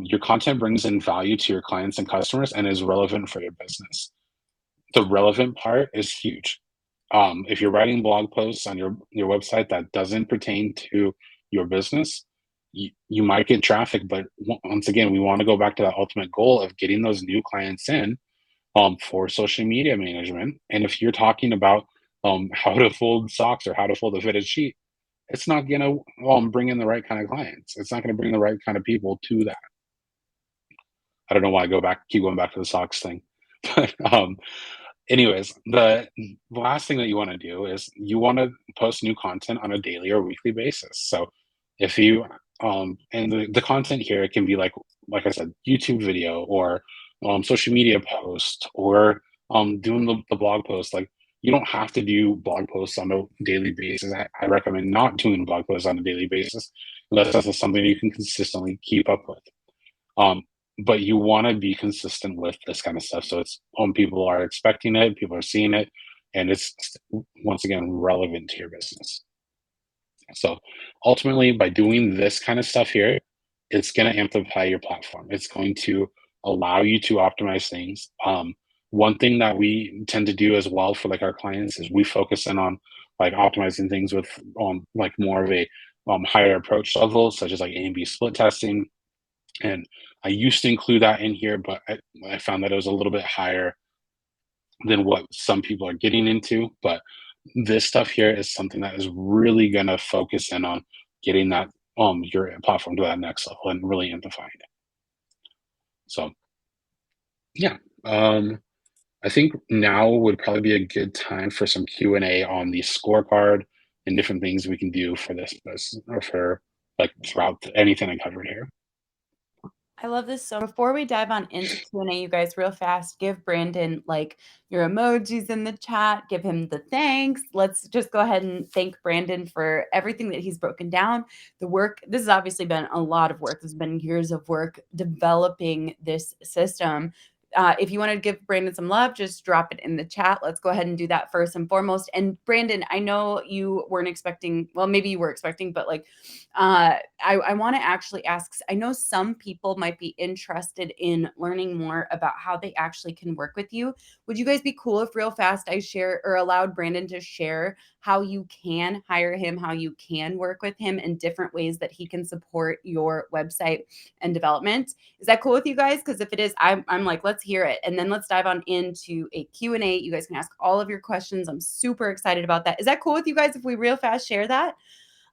Your content brings in value to your clients and customers and is relevant for your business. The relevant part is huge. If you're writing blog posts on your website that doesn't pertain to your business, you might get traffic, but once again, we want to go back to that ultimate goal of getting those new clients in for social media management. And if you're talking about how to fold socks or how to fold a fitted sheet, it's not going to bring in the right kind of clients. It's not going to bring the right kind of people to that. I don't know why I keep going back to the socks thing. But anyways, the last thing that you want to do is you want to post new content on a daily or weekly basis. So if you and the content here, it can be like I said, YouTube video or social media post or doing the blog post. Like you don't have to do blog posts on a daily basis. I recommend not doing blog posts on a daily basis unless that's something you can consistently keep up with. But you want to be consistent with this kind of stuff. So it's people are expecting it, people are seeing it, and it's once again relevant to your business. So ultimately, by doing this kind of stuff here, it's going to amplify your platform. It's going to allow you to optimize things. One thing that we tend to do as well for like our clients is we focus in on like optimizing things with like more of a higher approach level, such as like A/B split testing. And I used to include that in here, but I found that it was a little bit higher than what some people are getting into. But this stuff here is something that is really going to focus in on getting that your platform to that next level and really amplifying it. So Yeah. I think now would probably be a good time for some Q&A on the scorecard and different things we can do for this or for like throughout anything I covered here. I love this. So before we dive on into Q&A, you guys, real fast, give Brandon like your emojis in the chat, give him the thanks. Let's just go ahead and thank Brandon for everything that he's broken down. The work, this has obviously been a lot of work. There's been years of work developing this system. If you want to give Brandon some love, just drop it in the chat. Let's go ahead and do that first and foremost. And Brandon, I know you weren't expecting, well, maybe you were expecting, but like I want to actually ask, I know some people might be interested in learning more about how they actually can work with you. Would you guys be cool if real fast I share or allowed Brandon to share how you can hire him, how you can work with him in different ways that he can support your website and development? Is that cool with you guys? Because if it is, I'm like, let's hear it. And then let's dive on into a Q&A. You guys can ask all of your questions. I'm super excited about that. Is that cool with you guys if we real fast share that?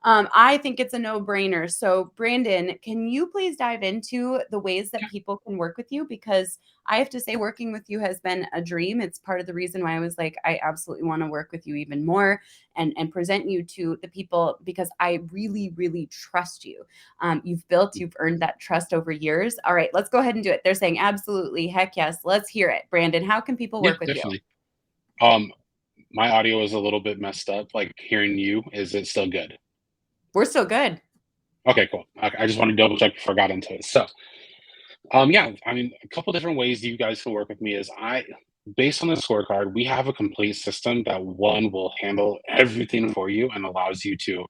I think it's a no-brainer. So, Brandon, can you please dive into the ways that people can work with you? Because I have to say, working with you has been a dream. It's part of the reason why I was like, I absolutely want to work with you even more and present you to the people because I really, really trust you. You've earned that trust over years. All right, let's go ahead and do it. They're saying absolutely, heck yes. Let's hear it, Brandon. How can people Yeah, work with you? definitely. Um, my audio is a little bit messed up. Like hearing you, is it still good? We're still good. Okay, cool. Okay, I just want to double check before I got into it. So, yeah, I mean, a couple different ways you guys can work with me is based on the scorecard, we have a complete system that one will handle everything for you and allows you to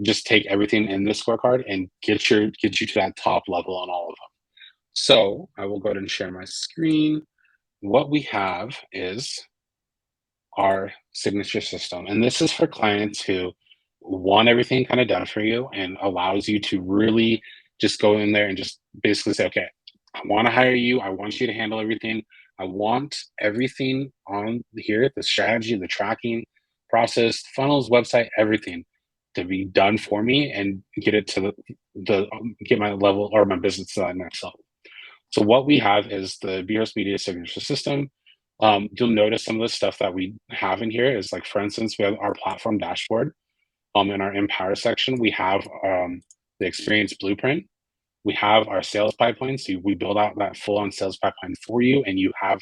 just take everything in the scorecard and get you to that top level on all of them. So I will go ahead and share my screen. What we have is our signature system. And this is for clients who want everything kind of done for you and allows you to really just go in there and just basically say, okay, I want to hire you. I want you to handle everything. I want everything on here, the strategy, the tracking process, funnels, website, everything to be done for me and get it to get my level or my business to that next level. So what we have is the BRS Media Signature System. You'll notice some of the stuff that we have in here is like, for instance, we have our platform dashboard. In our Empower section, we have the Experience Blueprint. We have our sales pipeline. So we build out that full-on sales pipeline for you, and you have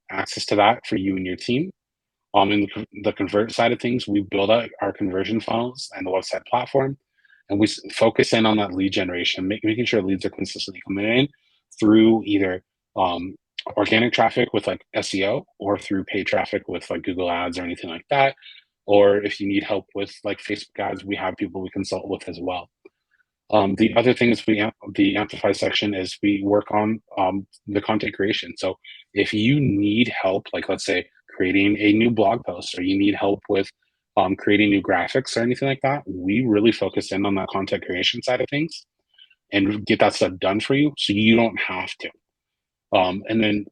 access to that for you and your team. In the convert side of things, we build out our conversion funnels and the website platform, and we focus in on that lead generation, making sure leads are consistently coming in through either um, organic traffic with like SEO or through paid traffic with like Google Ads or anything like that. Or if you need help with like Facebook ads, we have people we consult with as well. The other thing is the amplify section is we work on the content creation. So if you need help, like let's say creating a new blog post, or you need help with creating new graphics or anything like that, we really focus in on that content creation side of things and get that stuff done for you, so you don't have to. And then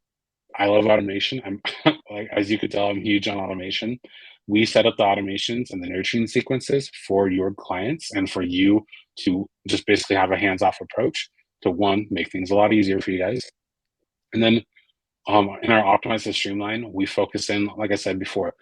I love automation. I'm like, as you could tell, I'm huge on automation. We set up the automations and the nurturing sequences for your clients and for you to just basically have a hands-off approach to one, make things a lot easier for you guys. And then in our optimize and streamline, we focus in, like I said before,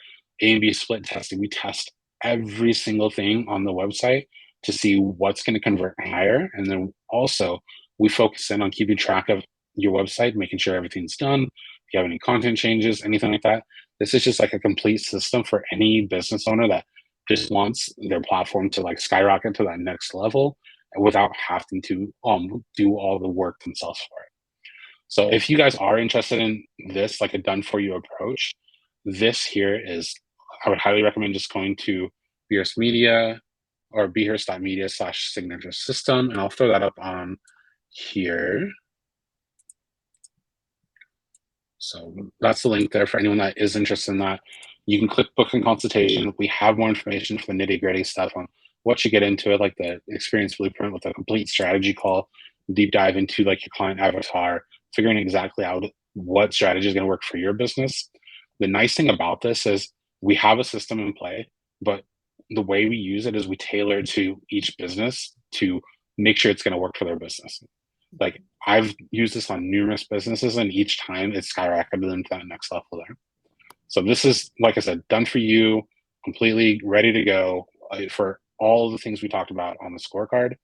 A and B split testing. We test every single thing on the website to see what's going to convert higher. And then also we focus in on keeping track of your website, making sure everything's done. If you have any content changes, anything like that, this is just like a complete system for any business owner that just wants their platform to like skyrocket to that next level without having to do all the work themselves for it. So if you guys are interested in this, like a done for you approach, this here is, I would highly recommend just going to Beerus Media or beerus.media/signature system. And I'll throw that up on here. So that's the link there for anyone that is interested in that. You can click book and consultation. We have more information for the nitty gritty stuff on what you get into it, like the experience blueprint with a complete strategy call, deep dive into like your client avatar, figuring exactly out what strategy is going to work for your business. The nice thing about this is we have a system in play, but the way we use it is we tailor to each business to make sure it's going to work for their business. Like I've used this on numerous businesses, and each time it's skyrocketed into that next level there. So this is, like I said, done for you, completely ready to go for all of the things we talked about on the scorecard,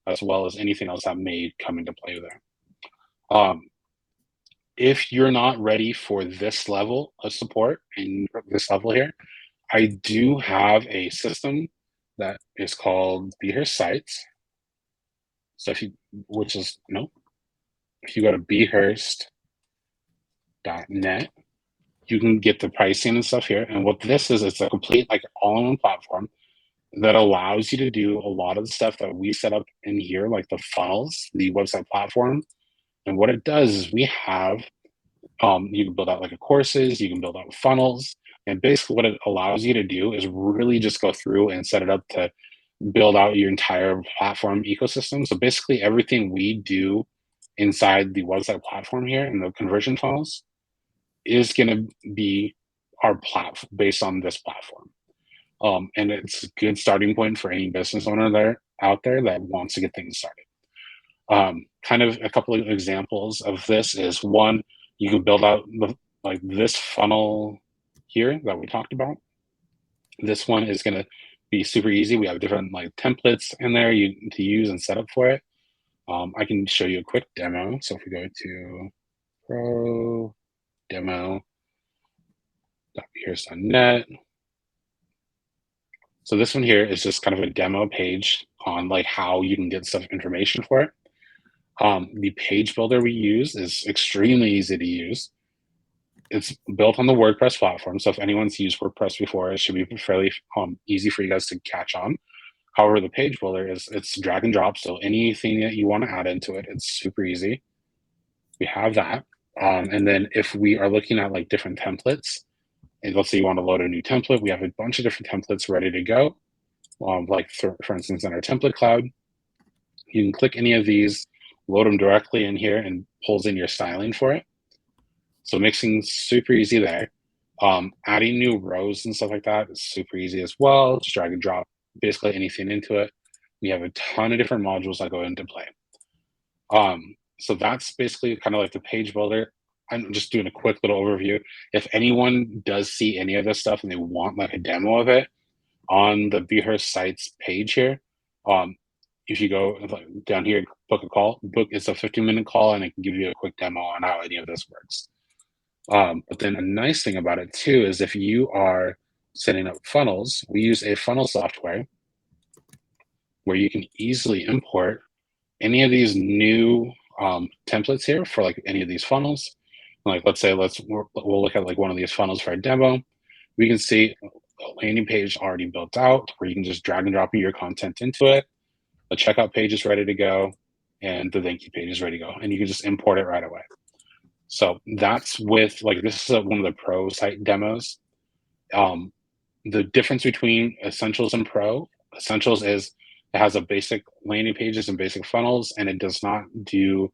as well as anything else that may come into play there. If you're not ready for this level of support and this level here, I do have a system that is called Be Her Sites. So if you, which is, no, if you go to behurst.net, you can get the pricing and stuff here. And what this is, it's a complete like all-in-one platform that allows you to do a lot of the stuff that we set up in here, like the funnels, the website platform. And what it does is we have, you can build out like a courses, you can build out funnels. And basically what it allows you to do is really just go through and set it up to build out your entire platform ecosystem. So basically everything we do inside the website platform here and the conversion funnels is going to be our platform based on this platform. And it's a good starting point for any business owner out there that wants to get things started. Kind of a couple of examples of this is one, you can build out like this funnel here that we talked about. This one is going to be super easy. We have different like templates in there to use and set up for it. I can show you a quick demo. So if we go to pro demo.behurst.net. So this one here is just kind of a demo page on like how you can get stuff information for it. The page builder we use is extremely easy to use. It's built on the WordPress platform. So if anyone's used WordPress before, it should be fairly easy for you guys to catch on. However, the page builder it's drag and drop. So anything that you want to add into it, it's super easy. We have that. And then if we are looking at like different templates, and let's say you want to load a new template, we have a bunch of different templates ready to go. Like for instance, in our template cloud, you can click any of these, load them directly in here and pulls in your styling for it. So mixing super easy there. Adding new rows and stuff like that is super easy as well. Just drag and drop basically anything into it. We have a ton of different modules that go into play. So that's basically kind of like the page builder. I'm just doing a quick little overview. If anyone does see any of this stuff and they want like a demo of it on the Be Her Sites page here, if you go down here, book a call, it's a 15-minute call and it can give you a quick demo on how any of this works. But then a nice thing about it too is if you are setting up funnels, we use a funnel software where you can easily import any of these new templates here for like any of these funnels. Like let's say we'll look at like one of these funnels for a demo. We can see a landing page already built out where you can just drag and drop your content into it. The checkout page is ready to go, and the thank you page is ready to go, and you can just import it right away. So that's with like this is one of the pro site demos. The difference between Essentials and Pro, Essentials is it has a basic landing pages and basic funnels, and it does not do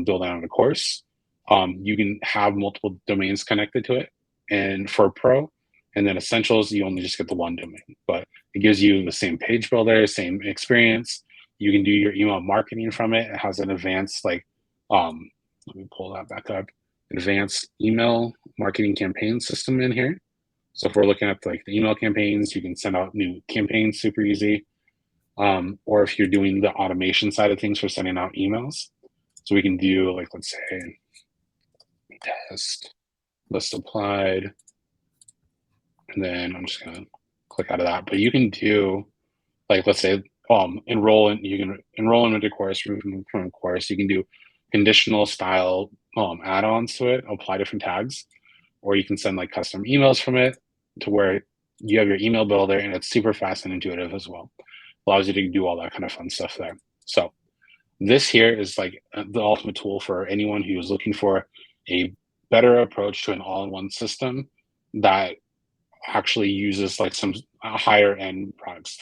building on a course. You can have multiple domains connected to it, and for Pro, and then Essentials, you only just get the one domain, but it gives you the same page builder, same experience. You can do your email marketing from it. It has an advanced let me pull that back up, advanced email marketing campaign system in here. So if we're looking at like the email campaigns, you can send out new campaigns super easy. Or if you're doing the automation side of things for sending out emails, so we can do like, let's say, test list applied, and then I'm just gonna click out of that. But you can do like, let's say, enroll into course, remove from course. You can do conditional style add-ons to it, apply different tags, or you can send like custom emails from it to where you have your email builder and it's super fast and intuitive as well. Allows you to do all that kind of fun stuff there. So this here is like the ultimate tool for anyone who is looking for a better approach to an all-in-one system that actually uses like some higher end products.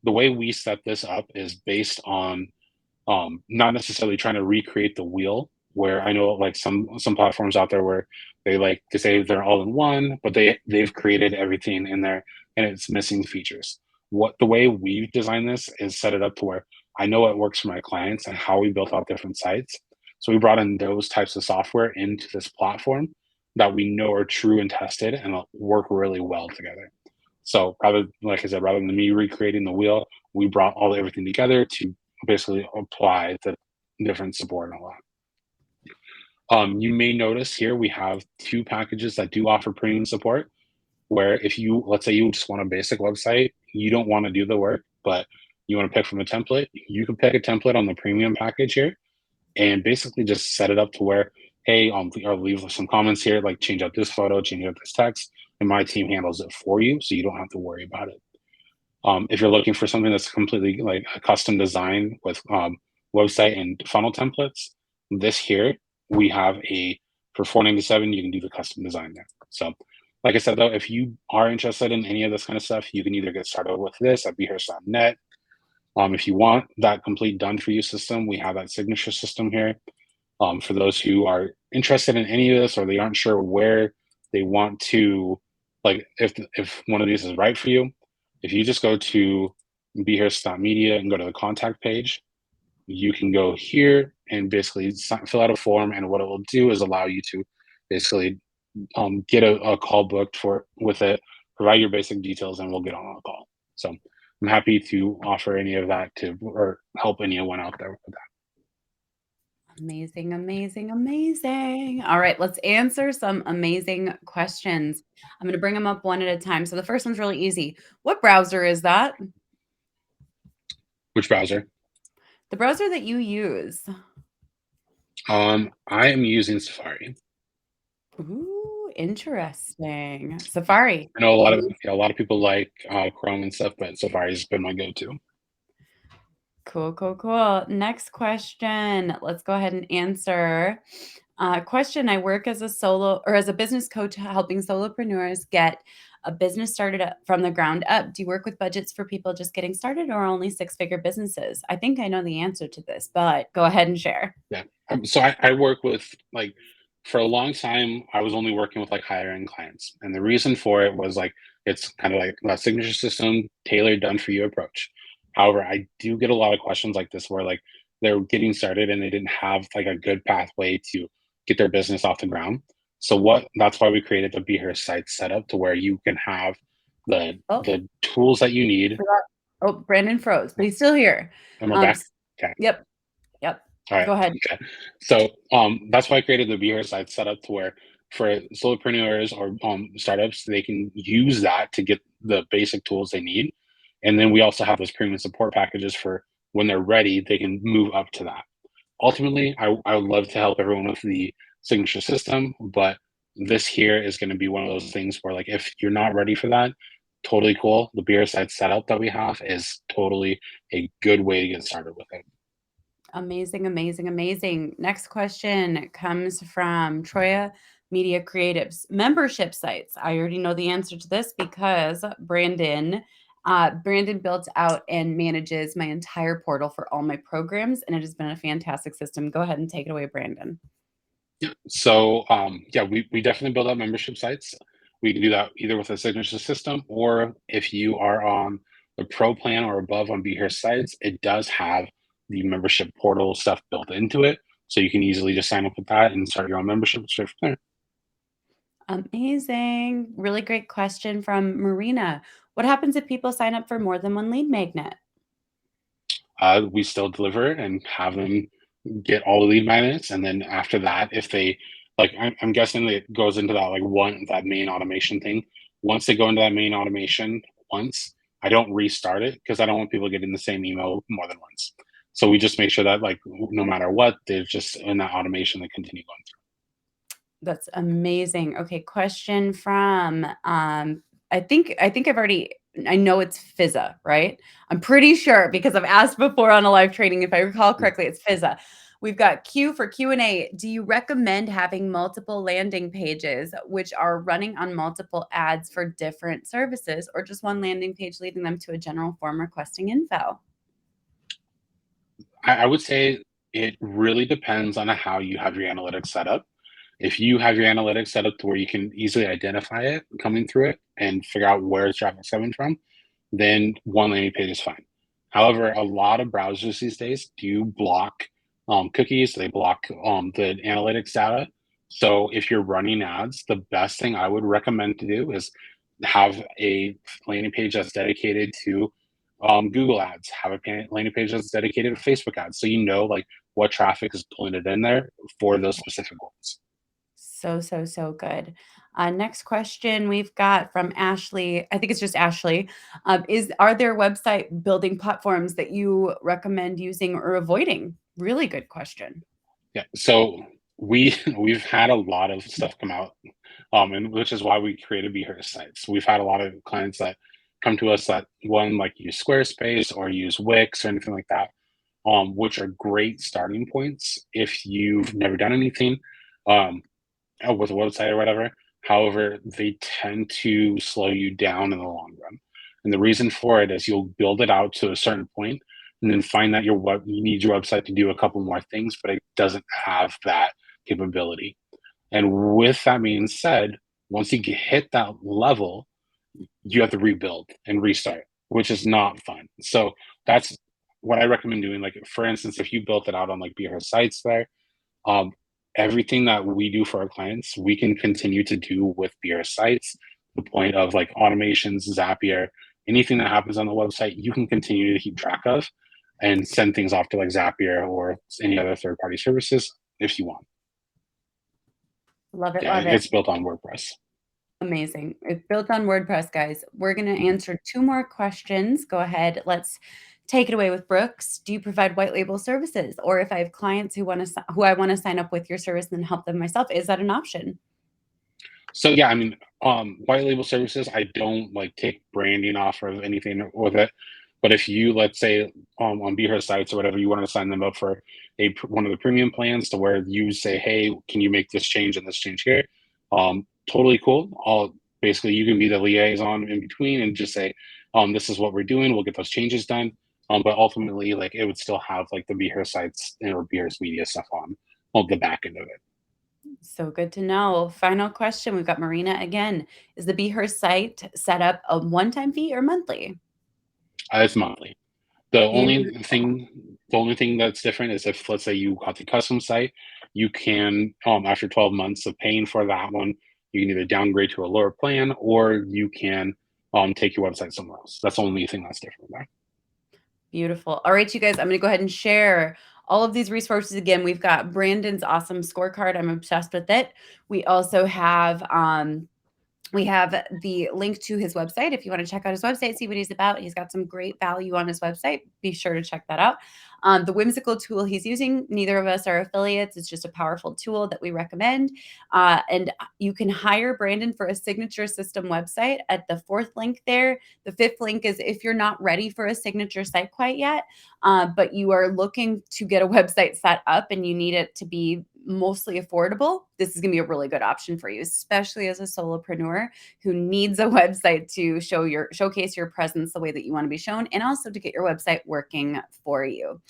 The way we set this up is based on not necessarily trying to recreate the wheel, where I know like some platforms out there where they like to say they're all in one, but they've created everything in there and it's missing features. The way we've designed this is set it up to where I know what works for my clients and how we built out different sites. So we brought in those types of software into this platform that we know are true and tested and work really well together. So like I said, rather than me recreating the wheel, we brought everything together to basically apply the different support and all that. You may notice here we have two packages that do offer premium support, where if you, let's say you just want a basic website, you don't want to do the work, but you want to pick from a template, you can pick a template on the premium package here and basically just set it up to where, hey, I'll leave some comments here, like change out this photo, change out this text, and my team handles it for you, so you don't have to worry about it. If you're looking for something that's completely like a custom design with website and funnel templates, this here, we have for $497, you can do the custom design there. So like I said, though, if you are interested in any of this kind of stuff, you can either get started with this at BeHere's.net. If you want that complete done for you system, we have that signature system here. For those who are interested in any of this or they aren't sure where they want to, like if one of these is right for you, if you just go to BeHere's.media and go to the contact page, you can go here and basically fill out a form, and what it will do is allow you to basically get a call booked with it, provide your basic details, and we'll get on a call. So I'm happy to offer any of that or help anyone out there with that. Amazing, amazing, amazing. All right, let's answer some amazing questions. I'm going to bring them up one at a time. So the first one's really easy. What browser is that? Which browser? The browser that you use. I am using Safari. Ooh, interesting. Safari. I know a lot of people like Chrome and stuff, but Safari's been my go-to. Cool, cool, cool. Next question. Let's go ahead and answer. Question. I work as a business coach helping solopreneurs get a business started from the ground up. Do you work with budgets for people just getting started or only six-figure businesses? I think I know the answer to this, but go ahead and share. Yeah. So I work with, like, for a long time, I was only working with like higher end clients. And the reason for it was like, it's kind of like that signature system, tailored, done for you approach. However, I do get a lot of questions like this where like they're getting started and they didn't have like a good pathway to get their business off the ground. So that's why we created the Be Here site setup to where you can have the tools that you need. Oh, Brandon froze, but he's still here. Am I back? Okay. Yep. All right. Go ahead. Okay. So that's why I created the Be Here site setup to where for solopreneurs or startups, they can use that to get the basic tools they need. And then we also have those premium support packages for when they're ready, they can move up to that. Ultimately, I would love to help everyone with the signature system, but this here is going to be one of those things where like if you're not ready for that, totally cool. The Be Here site setup that we have is totally a good way to get started with it. Amazing, amazing, amazing. Next question comes from Troya Media Creatives. Membership sites. I already know the answer to this because Brandon built out and manages my entire portal for all my programs, and it has been a fantastic system. Go ahead and take it away, Brandon. Yeah. So we definitely build out membership sites. We can do that either with a signature system, or if you are on the pro plan or above on Be Here sites, it does have the membership portal stuff built into it. So you can easily just sign up with that and start your own membership straight from there. Amazing. Really great question from Marina. What happens if people sign up for more than one lead magnet? We still deliver and have them get all the lead magnets. And then after that, if they, like, I'm guessing it goes into that main automation thing. Once they go into that main automation I don't restart it because I don't want people getting the same email more than once. So we just make sure that like no matter what, they're just in that automation they continue going through. That's amazing. Okay, question from I think I know it's Fizza, right? I'm pretty sure because I've asked before on a live training. If I recall correctly, it's Fizza. We've got Q for Q&A. Do you recommend having multiple landing pages which are running on multiple ads for different services, or just one landing page leading them to a general form requesting info? I would say it really depends on how you have your analytics set up. If you have your analytics set up to where you can easily identify it coming through it and figure out where traffic's coming from, then one landing page is fine. However, a lot of browsers these days do block cookies. They block the analytics data. So if you're running ads, the best thing I would recommend to do is have a landing page that's dedicated to Google ads, have a landing page that's dedicated to Facebook ads. So you know like what traffic is pulling it in there for those specific goals. So good. Next question we've got from Ashley. I think it's just Ashley. Are there website building platforms that you recommend using or avoiding? Really good question. Yeah. So we've had a lot of stuff come out, and which is why we created Be Her sites. We've had a lot of clients that come to us that one like use Squarespace or use Wix or anything like that, which are great starting points if you've never done anything with a website or whatever. However, they tend to slow you down in the long run. And the reason for it is you'll build it out to a certain point and then find that you need your website to do a couple more things, but it doesn't have that capability. And with that being said, once you hit that level, you have to rebuild and restart, which is not fun. So that's what I recommend doing. Like for instance, if you built it out on like Be Her sites there, um, everything that we do for our clients, we can continue to do with Be Her sites. The point of like automations, Zapier, anything that happens on the website, you can continue to keep track of and send things off to like Zapier or any other third-party services if you want. Love it, Yeah, love it. it's built on WordPress. Amazing. It's built on WordPress, guys. We're going to answer 2 more questions. Go ahead. Let's take it away with Brooks. Do you provide white label services? Or if I have clients who I want to sign up with your service and help them myself, is that an option? So yeah, I mean, white label services, I don't like take branding off of anything with it. But if you, let's say, on Be Her sites or whatever, you want to sign them up for one of the premium plans to where you say, hey, can you make this change and this change here? Totally cool. Basically, you can be the liaison in between and just say, this is what we're doing. We'll get those changes done. But ultimately, like it would still have like the Be Her sites or Be Her's media stuff on the back end of it. So good to know. Final question. We've got Marina again. Is the Be Her site set up a one-time fee or monthly? It's monthly. The only Beautiful. thing the only thing that's different is if let's say you got the custom site, you can after 12 months of paying for that one, you can either downgrade to a lower plan or you can take your website somewhere else. That's the only thing that's different there. Beautiful. All right, you guys, I'm going to go ahead and share all of these resources again. We've got Brandon's awesome scorecard. I'm obsessed with it. We also have we have the link to his website. If you want to check out his website, see what he's about, he's got some great value on his website. Be sure to check that out. The whimsical tool he's using, neither of us are affiliates. It's just a powerful tool that we recommend. And you can hire Brandon for a signature system website at the 4th link there. The 5th link is if you're not ready for a signature site quite yet, but you are looking to get a website set up and you need it to be mostly affordable, this is going to be a really good option for you, especially as a solopreneur who needs a website to showcase your presence the way that you want to be shown and also to get your website working for you.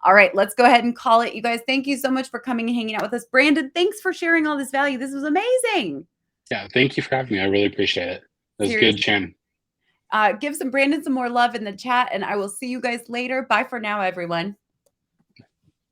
All right, let's go ahead and call it. You guys, thank you so much for coming and hanging out with us. Brandon, thanks for sharing all this value. This was amazing. Yeah, thank you for having me. I really appreciate it. It was good Seriously. chatting. Give Brandon some more love in the chat, and I will see you guys later. Bye for now, everyone.